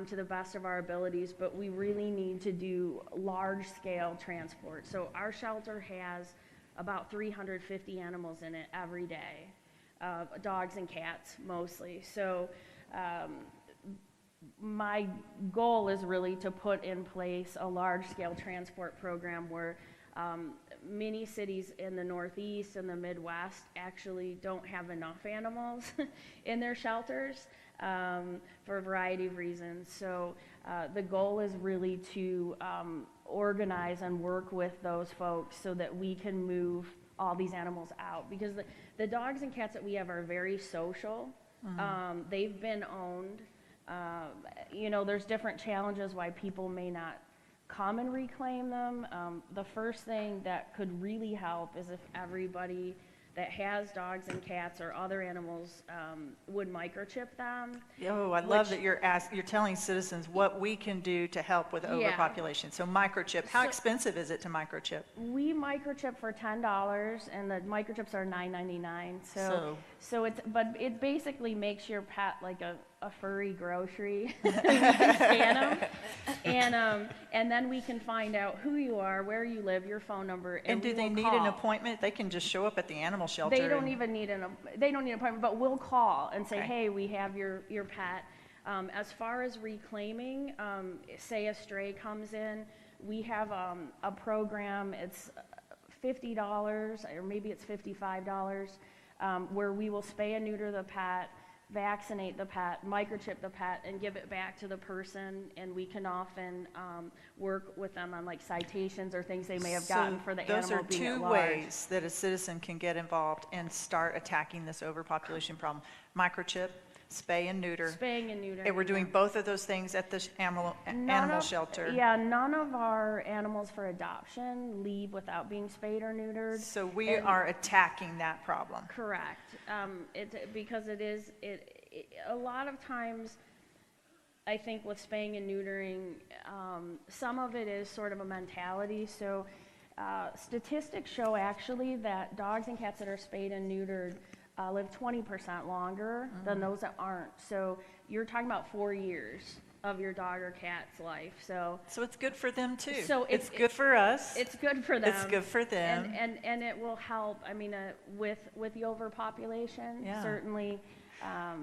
to the best of our abilities, but we really need to do large-scale transport. So our shelter has about 350 animals in it every day, dogs and cats mostly. So my goal is really to put in place a large-scale transport program where many cities in the Northeast and the Midwest actually don't have enough animals in their shelters for a variety of reasons. So the goal is really to organize and work with those folks so that we can move all these animals out, because the dogs and cats that we have are very social. They've been owned. You know, there's different challenges why people may not come and reclaim them. The first thing that could really help is if everybody that has dogs and cats or other animals would microchip them. Oh, I love that you're telling citizens what we can do to help with overpopulation. So microchip, how expensive is it to microchip? We microchip for $10, and the microchips are $9.99. So it basically makes your pet like a furry grocery. You can scan them, and then we can find out who you are, where you live, your phone number, and do they need an appointment? They can just show up at the animal shelter. They don't even need an appointment, but we'll call and say, hey, we have your pet. As far as reclaiming, say a stray comes in, we have a program. It's $50 or maybe it's $55, where we will spay and neuter the pet, vaccinate the pet, microchip the pet, and give it back to the person, and we can often work with them on like citations or things they may have gotten for the animal being at large. Those are two ways that a citizen can get involved and start attacking this overpopulation problem. Microchip, spay and neuter. Spaying and neutering. And we're doing both of those things at the animal shelter. Yeah, none of our animals for adoption leave without being spayed or neutered. So we are attacking that problem. Correct. Because a lot of times, I think with spaying and neutering, some of it is sort of a mentality. So statistics show actually that dogs and cats that are spayed and neutered live 20% longer than those that aren't. So you're talking about 4 years of your dog or cat's life. So it's good for them too. So it's good for us. It's good for them. It's good for them. And it will help. I mean, with the overpopulation, certainly.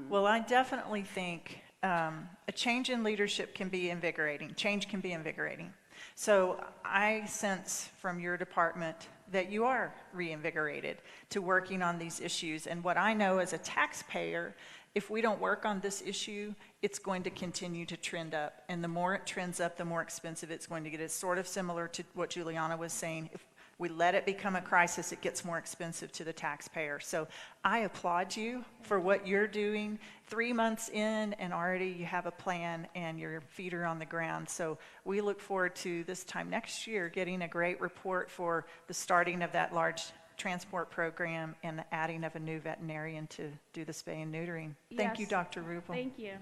Well, I definitely think a change in leadership can be invigorating. Change can be invigorating. So I sense from your department that you are reinvigorated to working on these issues. And what I know as a taxpayer, if we don't work on this issue, it's going to continue to trend up. And the more it trends up, the more expensive it's going to get. It's sort of similar to what Juliana was saying. If We let it become a crisis, it gets more expensive to the taxpayer. So I applaud you for what you're doing. 3 months in and already you have a plan and your feet are on the ground. So we look forward to this time next year getting a great report for the starting of that large transport program and the adding of a new veterinarian to do the spay and neutering. Thank you, Yes. Dr. Rubel. Thank you.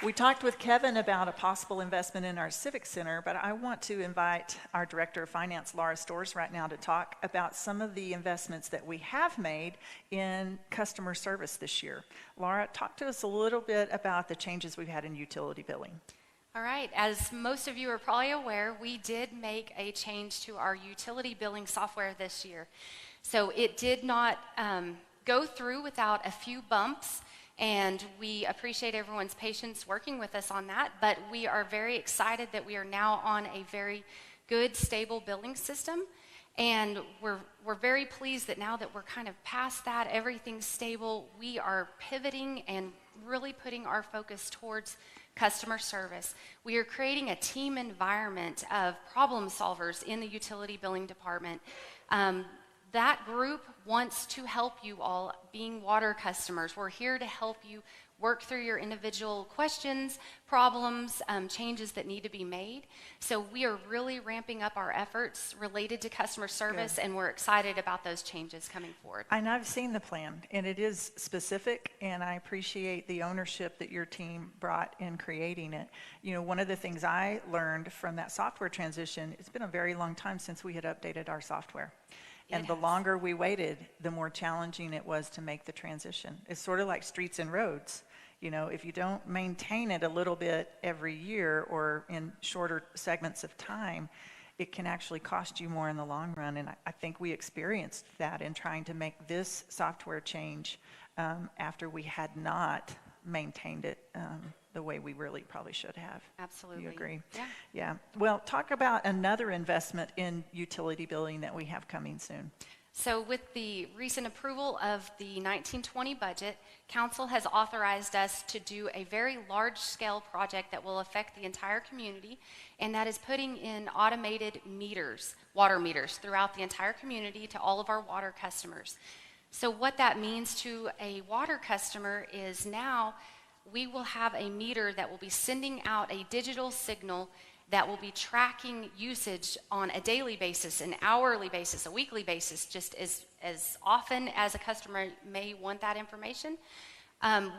We talked with Kevin about a possible investment in our Civic Center, but I want to invite our Director of Finance, Laura Stores, right now to talk about some of the investments that we have made in customer service this year. Laura, talk to us a little bit about the changes we've had in utility billing. All right, as most of you are probably aware, we did make a change to our utility billing software this year. So it did not go through without a few bumps, and we appreciate everyone's patience working with us on that, but we are very excited that we are now on a very good, stable billing system, and we're very pleased that now that we're kind of past that, everything's stable, we are pivoting and really putting our focus towards customer service. We are creating a team environment of problem solvers in the utility billing department. That group wants to help you all being water customers. We're here to help you work through your individual questions, problems, changes that need to be made. So we are really ramping up our efforts related to customer service, and we're excited about those changes coming forward. And I've seen the plan, and it is specific, and I appreciate the ownership that your team brought in creating it. You know, one of the things I learned from that software transition, it's been a very long time since we had updated our software. And the longer we waited, the more challenging it was to make the transition. It's sort of like streets and roads. You know, if you don't maintain it a little bit every year or in shorter segments of time, it can actually cost you more in the long run. And I think we experienced that in trying to make this software change after we had not maintained it the way we really probably should have. Absolutely. You agree? Yeah. Yeah. Well, talk about another investment in utility billing that we have coming soon. So with the recent approval of the 1920 budget, Council has authorized us to do a very large-scale project that will affect the entire community, and that is putting in automated meters, water meters, throughout the entire community to all of our water customers. So what that means to a water customer is now we will have a meter that will be sending out a digital signal that will be tracking usage on a daily basis, an hourly basis, a weekly basis, just as often as a customer may want that information.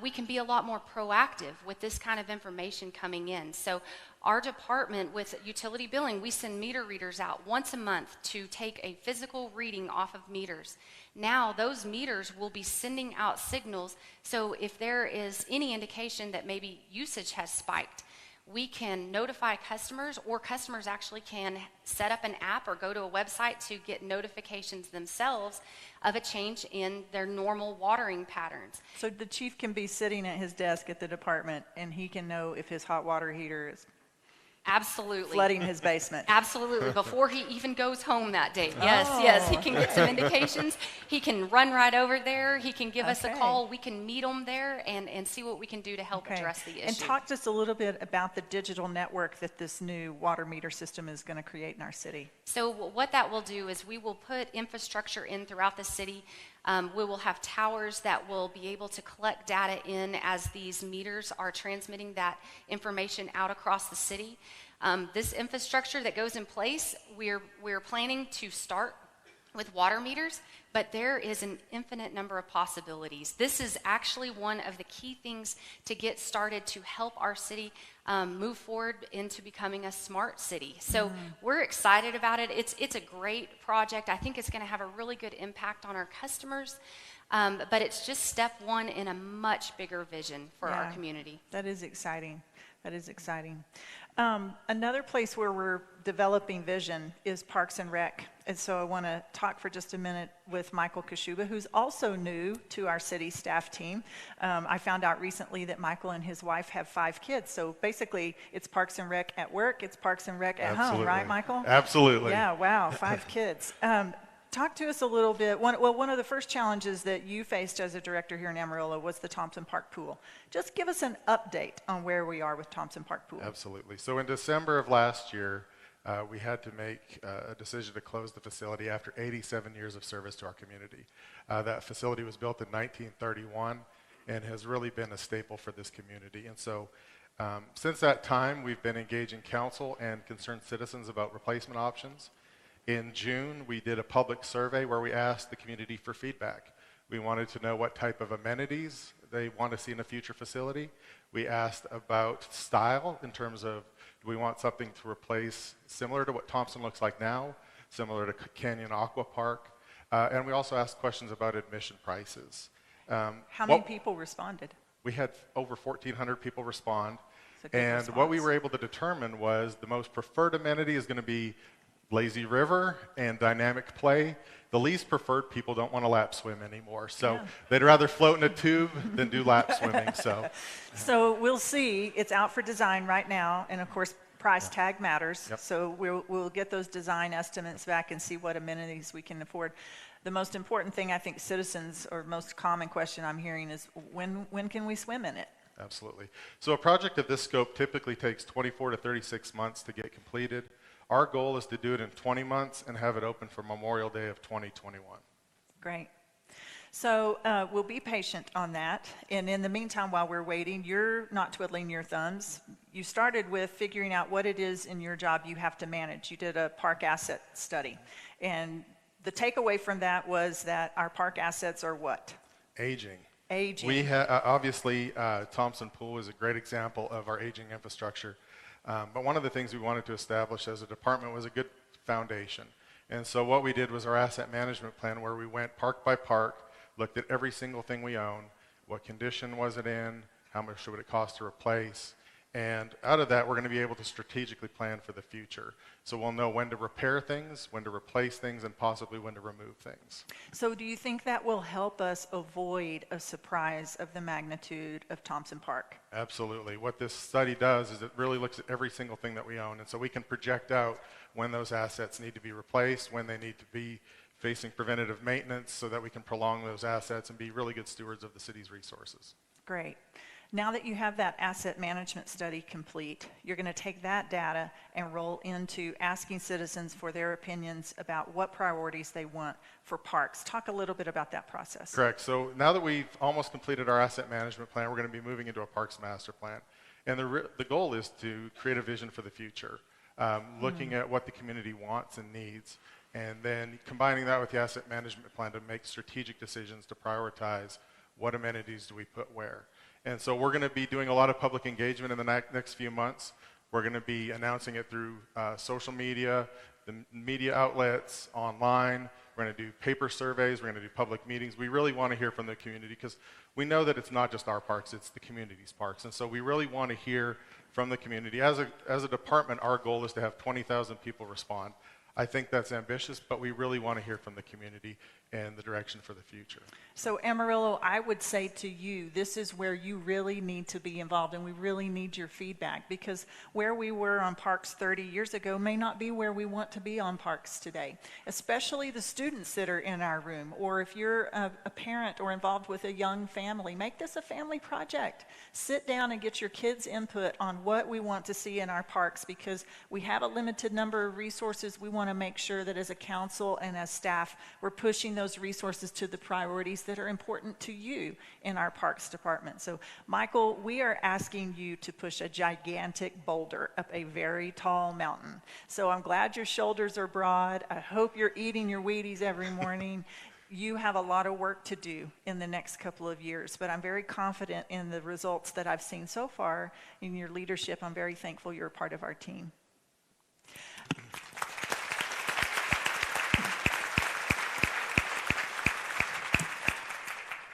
We can be a lot more proactive with this kind of information coming in. So our department with utility billing, we send meter readers out once a month to take a physical reading off of meters. Now those meters will be sending out signals, so if there is any indication that maybe usage has spiked, we can notify customers, or customers actually can set up an app or go to a website to get notifications themselves of a change in their normal watering patterns. So the chief can be sitting at his desk at the department and he can know if his hot water heater is Absolutely. flooding his basement. Absolutely, before he even goes home that day. Yes, yes, he can get some indications. He can run right over there. He can give us a call. We can meet him there and see what we can do to help address the issue. And talk to us a little bit about the digital network that this new water meter system is going to create in our city. So what that will do is we will put infrastructure in throughout the city. We will have towers that will be able to collect data in as these meters are transmitting that information out across the city. This infrastructure that goes in place, we're planning to start with water meters, but there is an infinite number of possibilities. This is actually one of the key things to get started to help our city move forward into becoming a smart city. So we're excited about it. It's a great project. I think it's going to have a really good impact on our customers, but it's just step one in a much bigger vision for our community. That is exciting. That is exciting. Another place where we're developing vision is Parks and Rec. And so I want to talk for just a minute with Michael Kashuba, who's also new to our city staff team. I found out recently that Michael and his wife have 5 kids. So basically, it's Parks and Rec at work, it's Parks and Rec at home, right, Michael? Absolutely. Yeah, wow, 5 kids. talk to us a little bit. One of the first challenges that you faced as a director here in Amarillo was the Thompson Park Pool. Just give us an update on where we are with Thompson Park Pool. Absolutely. So in December of last year, we had to make a decision to close the facility after 87 years of service to our community. That facility was built in 1931 and has really been a staple for this community. And so since that time, we've been engaging council and concerned citizens about replacement options. In June, we did a public survey where we asked the community for feedback. We wanted to know what type of amenities they want to see in a future facility. We asked about style in terms of, do we want something to replace similar to what Thompson looks like now, similar to Canyon Aqua Park, and we also asked questions about admission prices. How many people responded? We had over 1,400 people respond, That's a good and response. what we were able to determine was the most preferred amenity is going to be lazy river and dynamic play. The least preferred, people don't want to lap swim anymore, so they'd rather float in a tube than do lap swimming. So we'll see. It's out for design right now, and of course price tag matters. So we'll get those design estimates back and see what amenities we can afford. The most important thing, I think, citizens, or most common question I'm hearing is, when can we swim in it? Absolutely. So a project of this scope typically takes 24 to 36 months to get completed. Our goal is to do it in 20 months and have it open for Memorial Day of 2021. Great. So we'll be patient on that. And in the meantime, while we're waiting, you're not twiddling your thumbs. You started with figuring out what it is in your job you have to manage. You did a park asset study. And the takeaway from that was that our park assets are what? Aging. Aging. We obviously, Thompson Pool is a great example of our aging infrastructure. But one of the things we wanted to establish as a department was a good foundation. And so what we did was our asset management plan, where we went park by park, looked at every single thing we own, what condition was it in, how much would it cost to replace, and out of that we're going to be able to strategically plan for the future. So we'll know when to repair things, when to replace things, and possibly when to remove things. So do you think that will help us avoid a surprise of the magnitude of Thompson Park? Absolutely. What this study does is it really looks at every single thing that we own, and so we can project out when those assets need to be replaced, when they need to be facing preventative maintenance, so that we can prolong those assets and be really good stewards of the city's resources. Great. Now that you have that asset management study complete, you're going to take that data and roll into asking citizens for their opinions about what priorities they want for parks. Talk a little bit about that process. Correct. So now that we've almost completed our asset management plan, we're going to be moving into a parks master plan. And the goal is to create a vision for the future, looking at what the community wants and needs, and then combining that with the asset management plan to make strategic decisions to prioritize what amenities do we put where. And so we're going to be doing a lot of public engagement in the next few months. We're going to be announcing it through social media, the media outlets, online. We're going to do paper surveys. We're going to do public meetings. We really want to hear from the community, because we know that it's not just our parks, it's the community's parks. And so we really want to hear from the community. As a department, our goal is to have 20,000 people respond. I think that's ambitious, but we really want to hear from the community and the direction for the future. So Amarillo, I would say to you, this is where you really need to be involved, and we really need your feedback, because where we were on parks 30 years ago may not be where we want to be on parks today, especially the students that are in our room, or if you're a parent or involved with a young family, make this a family project. Sit down and get your kids' input on what we want to see in our parks, because we have a limited number of resources. We want to make sure that as a council and as staff, we're pushing those resources to the priorities that are important to you in our parks department. So Michael, we are asking you to push a gigantic boulder up a very tall mountain. So I'm glad your shoulders are broad. I hope you're eating your Wheaties every morning. You have a lot of work to do in the next couple of years, but I'm very confident in the results that I've seen so far in your leadership. I'm very thankful you're a part of our team.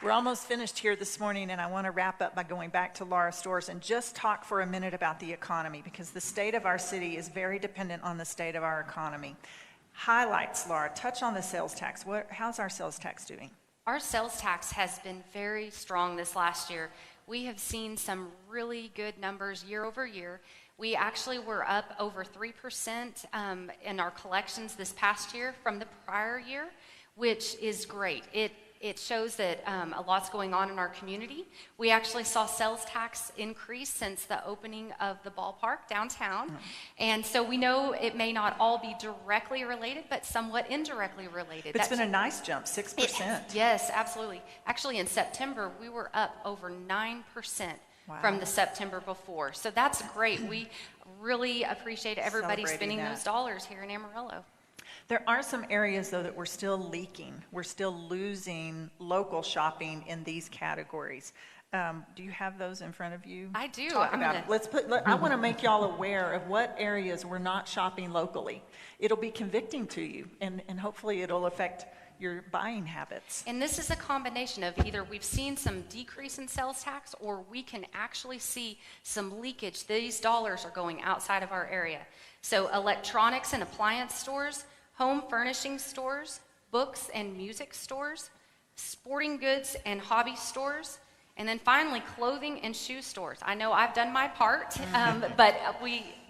We're almost finished here this morning, and I want to wrap up by going back to Laura Storrs and just talk for a minute about the economy, because the state of our city is very dependent on the state of our economy. Highlights, Laura, touch on the sales tax. How's our sales tax doing? Our sales tax has been very strong this last year. We have seen some really good numbers year over year. We actually were up over 3% in our collections this past year from the prior year, which is great. It shows that a lot's going on in our community. We actually saw sales tax increase since the opening of the ballpark downtown. And so we know it may not all be directly related, but somewhat indirectly related. But it's been a nice jump, 6%. Yes, absolutely. Actually, in September, we were up over 9% from the September before. So that's great. We really appreciate everybody spending those dollars here in Amarillo. There are some areas, though, that we're still leaking. We're still losing local shopping in these categories. Do you have those in front of you? I do. Talk about it. I want to make y'all aware of what areas we're not shopping locally. It'll be convicting to you, and hopefully it'll affect your buying habits. And this is a combination of either we've seen some decrease in sales tax, or we can actually see some leakage. These dollars are going outside of our area. So electronics and appliance stores, home furnishing stores, books and music stores, sporting goods and hobby stores, and then finally clothing and shoe stores. I know I've done my part, but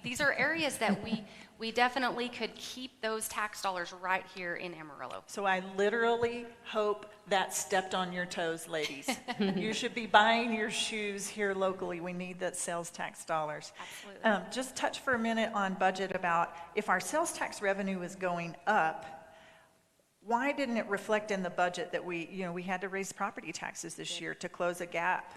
these are areas that we definitely could keep those tax dollars right here in Amarillo. So I literally hope that stepped on your toes, ladies. You should be buying your shoes here locally. We need that sales tax dollars. Absolutely. Just touch for a minute on budget about if our sales tax revenue is going up, why didn't it reflect in the budget that we had to raise property taxes this year to close a gap?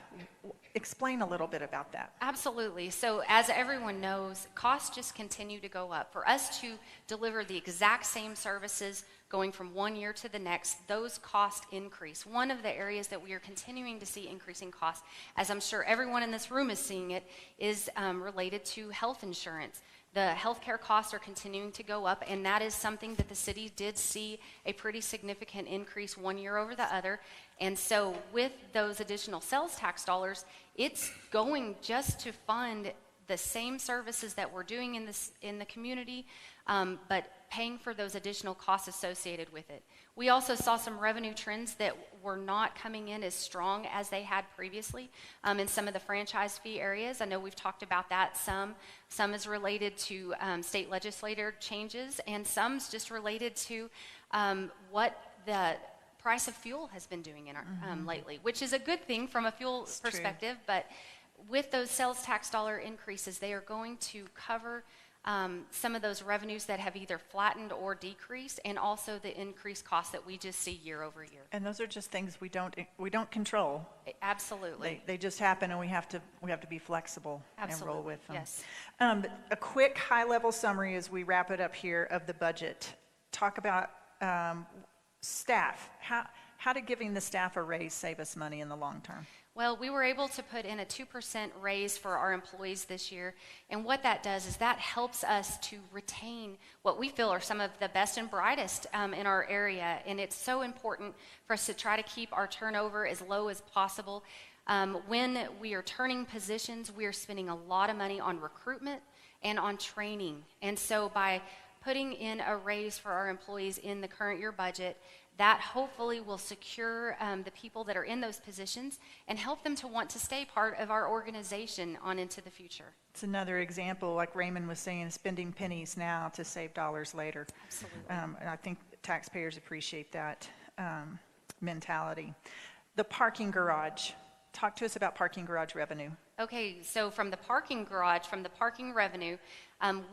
Explain a little bit about that. Absolutely. So as everyone knows, costs just continue to go up. For us to deliver the exact same services going from one year to the next, those costs increase. One of the areas that we are continuing to see increasing costs, as I'm sure everyone in this room is seeing it, is related to health insurance. The healthcare costs are continuing to go up, and that is something that the city did see a pretty significant increase one year over the other. And so with those additional sales tax dollars, it's going just to fund the same services that we're doing in the community, but paying for those additional costs associated with it. We also saw some revenue trends that were not coming in as strong as they had previously in some of the franchise fee areas. I know we've talked about that some. Some is related to state legislator changes, and some's just related to what the price of fuel has been doing in our, lately, which is a good thing from a fuel perspective, but with those sales tax dollar increases, they are going to cover some of those revenues that have either flattened or decreased, and also the increased costs that we just see year over year. And those are just things we don't control. Absolutely. They just happen, and we have to be flexible and roll with them. Yes. A quick high-level summary as we wrap it up here of the budget. Talk about staff. How did giving the staff a raise save us money in the long term? Well, we were able to put in a 2% raise for our employees this year, and what that does is that helps us to retain what we feel are some of the best and brightest in our area, and it's so important for us to try to keep our turnover as low as possible. When we are turning positions, we are spending a lot of money on recruitment and on training, and so by putting in a raise for our employees in the current year budget, that hopefully will secure the people that are in those positions and help them to want to stay part of our organization on into the future. It's another example, like Raymond was saying, spending pennies now to save dollars later. Absolutely. And I think taxpayers appreciate that mentality. The parking garage. Talk to us about parking garage revenue. Okay, so from the parking garage, from the parking revenue,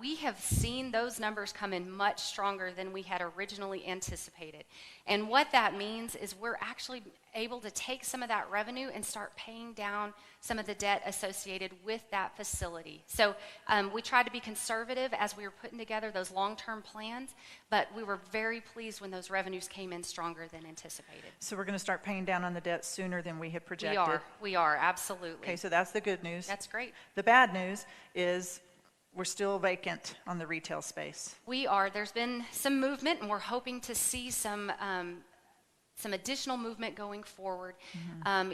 we have seen those numbers come in much stronger than we had originally anticipated. And what that means is we're actually able to take some of that revenue and start paying down some of the debt associated with that facility. So we tried to be conservative as we were putting together those long-term plans, but we were very pleased when those revenues came in stronger than anticipated. So we're going to start paying down on the debt sooner than we had projected. We are, absolutely. Okay, so that's the good news. That's great. The bad news is we're still vacant on the retail space. We are. There's been some movement, and we're hoping to see some some additional movement going forward.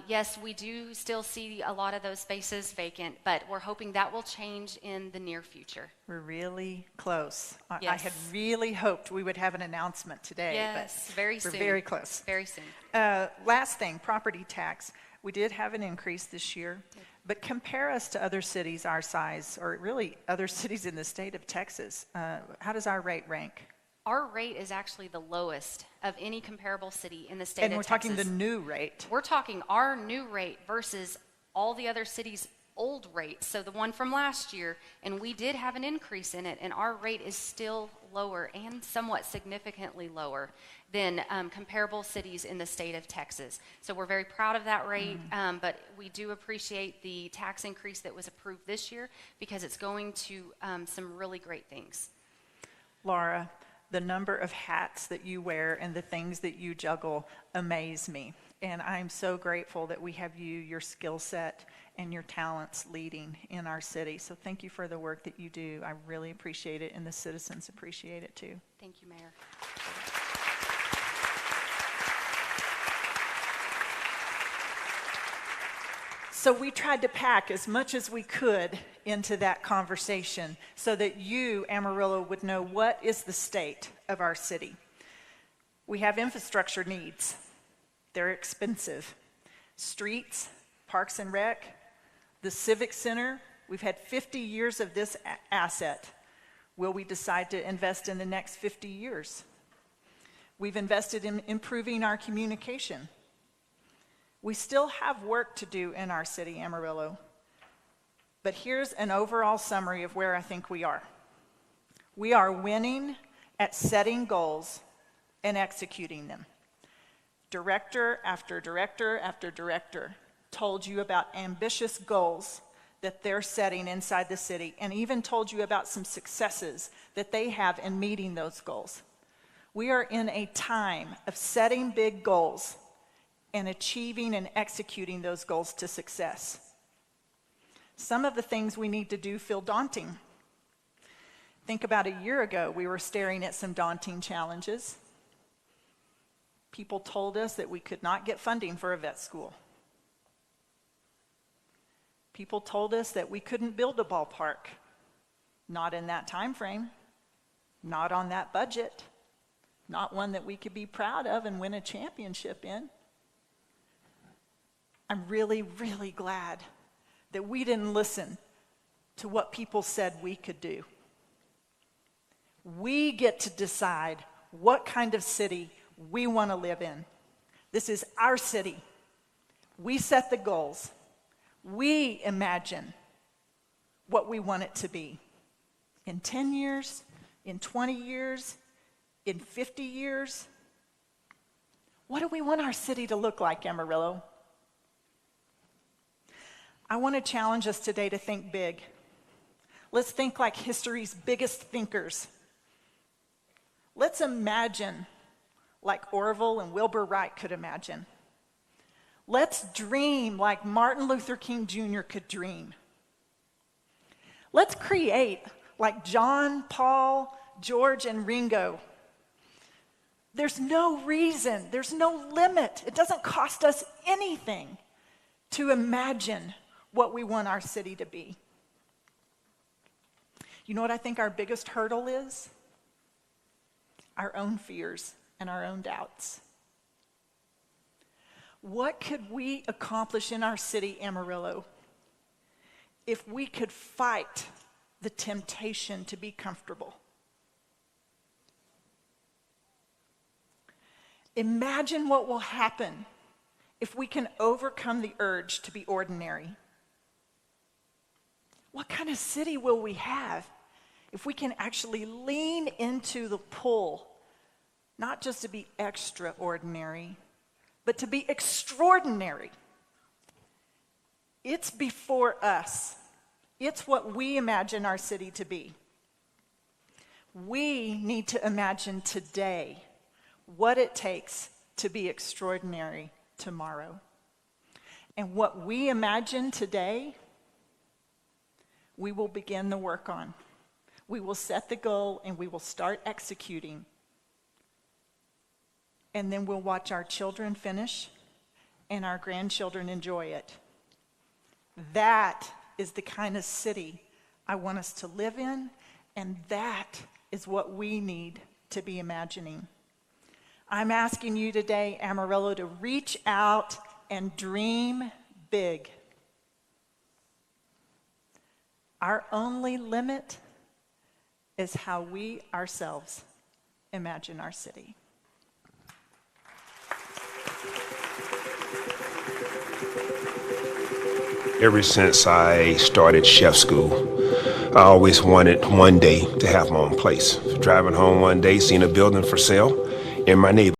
Yes, we do still see a lot of those spaces vacant, but we're hoping that will change in the near future. We're really close. I Yes. had really hoped we would have an announcement today, Yes, but very we're soon. very close. Very soon. Last thing, property tax. We did have an increase this year, but compare us to other cities our size, or really other cities in the state of Texas. How does our rate rank? Our rate is actually the lowest of any comparable city in the state And of we're Texas. talking the new rate. We're talking our new rate versus all the other cities' old rates. So the one from last year, and we did have an increase in it, and our rate is still lower and somewhat significantly lower than comparable cities in the state of Texas. So we're very proud of that rate, but we do appreciate the tax increase that was approved this year because it's going to some really great things. Laura, the number of hats that you wear and the things that you juggle amaze me. And I'm so grateful that we have you, your skill set, and your talents leading in our city. So thank you for the work that you do. I really appreciate it, and the citizens appreciate it too. Thank you, Mayor. So we tried to pack as much as we could into that conversation so that you, Amarillo, would know what is the state of our city. We have infrastructure needs. They're expensive. Streets, parks and rec, the Civic Center. We've had 50 years of this asset. Will we decide to invest in the next 50 years? We've invested in improving our communication. We still have work to do in our city, Amarillo. But here's an overall summary of where I think we are. We are winning at setting goals and executing them. Director after director after director told you about ambitious goals that they're setting inside the city, and even told you about some successes that they have in meeting those goals. We are in a time of setting big goals and achieving and executing those goals to success. Some of the things we need to do feel daunting. Think about a year ago, we were staring at some daunting challenges. People told us that we could not get funding for a vet school. People told us that we couldn't build a ballpark. Not in that time frame, not on that budget, not one that we could be proud of and win a championship in. I'm really, really glad that we didn't listen to what people said we could do. We get to decide what kind of city we want to live in. This is our city. We set the goals. We imagine what we want it to be. In 10 years, in 20 years, in 50 years. What do we want our city to look like, Amarillo? I want to challenge us today to think big. Let's think like history's biggest thinkers. Let's imagine like Orville and Wilbur Wright could imagine. Let's dream like Martin Luther King Jr. could dream. Let's create like John, Paul, George, and Ringo. There's no reason, there's no limit. It doesn't cost us anything to imagine what we want our city to be. You know what I think our biggest hurdle is? Our own fears and our own doubts. What could we accomplish in our city, Amarillo, if we could fight the temptation to be comfortable? Imagine what will happen if we can overcome the urge to be ordinary. What kind of city will we have if we can actually lean into the pull, not just to be extraordinary, but to be extraordinary? It's before us. It's what we imagine our city to be. We need to imagine today what it takes to be extraordinary tomorrow. And what we imagine today, we will begin the work on. We will set the goal and we will start executing. and then we'll watch our children finish and our grandchildren enjoy it. That is the kind of city I want us to live in, and that is what we need to be imagining. I'm asking you today, Amarillo, to reach out and dream big. Our only limit is how we ourselves imagine our city. Ever since I started chef school, I always wanted one day to have my own place. Driving home one day, seeing a building for sale in my neighborhood.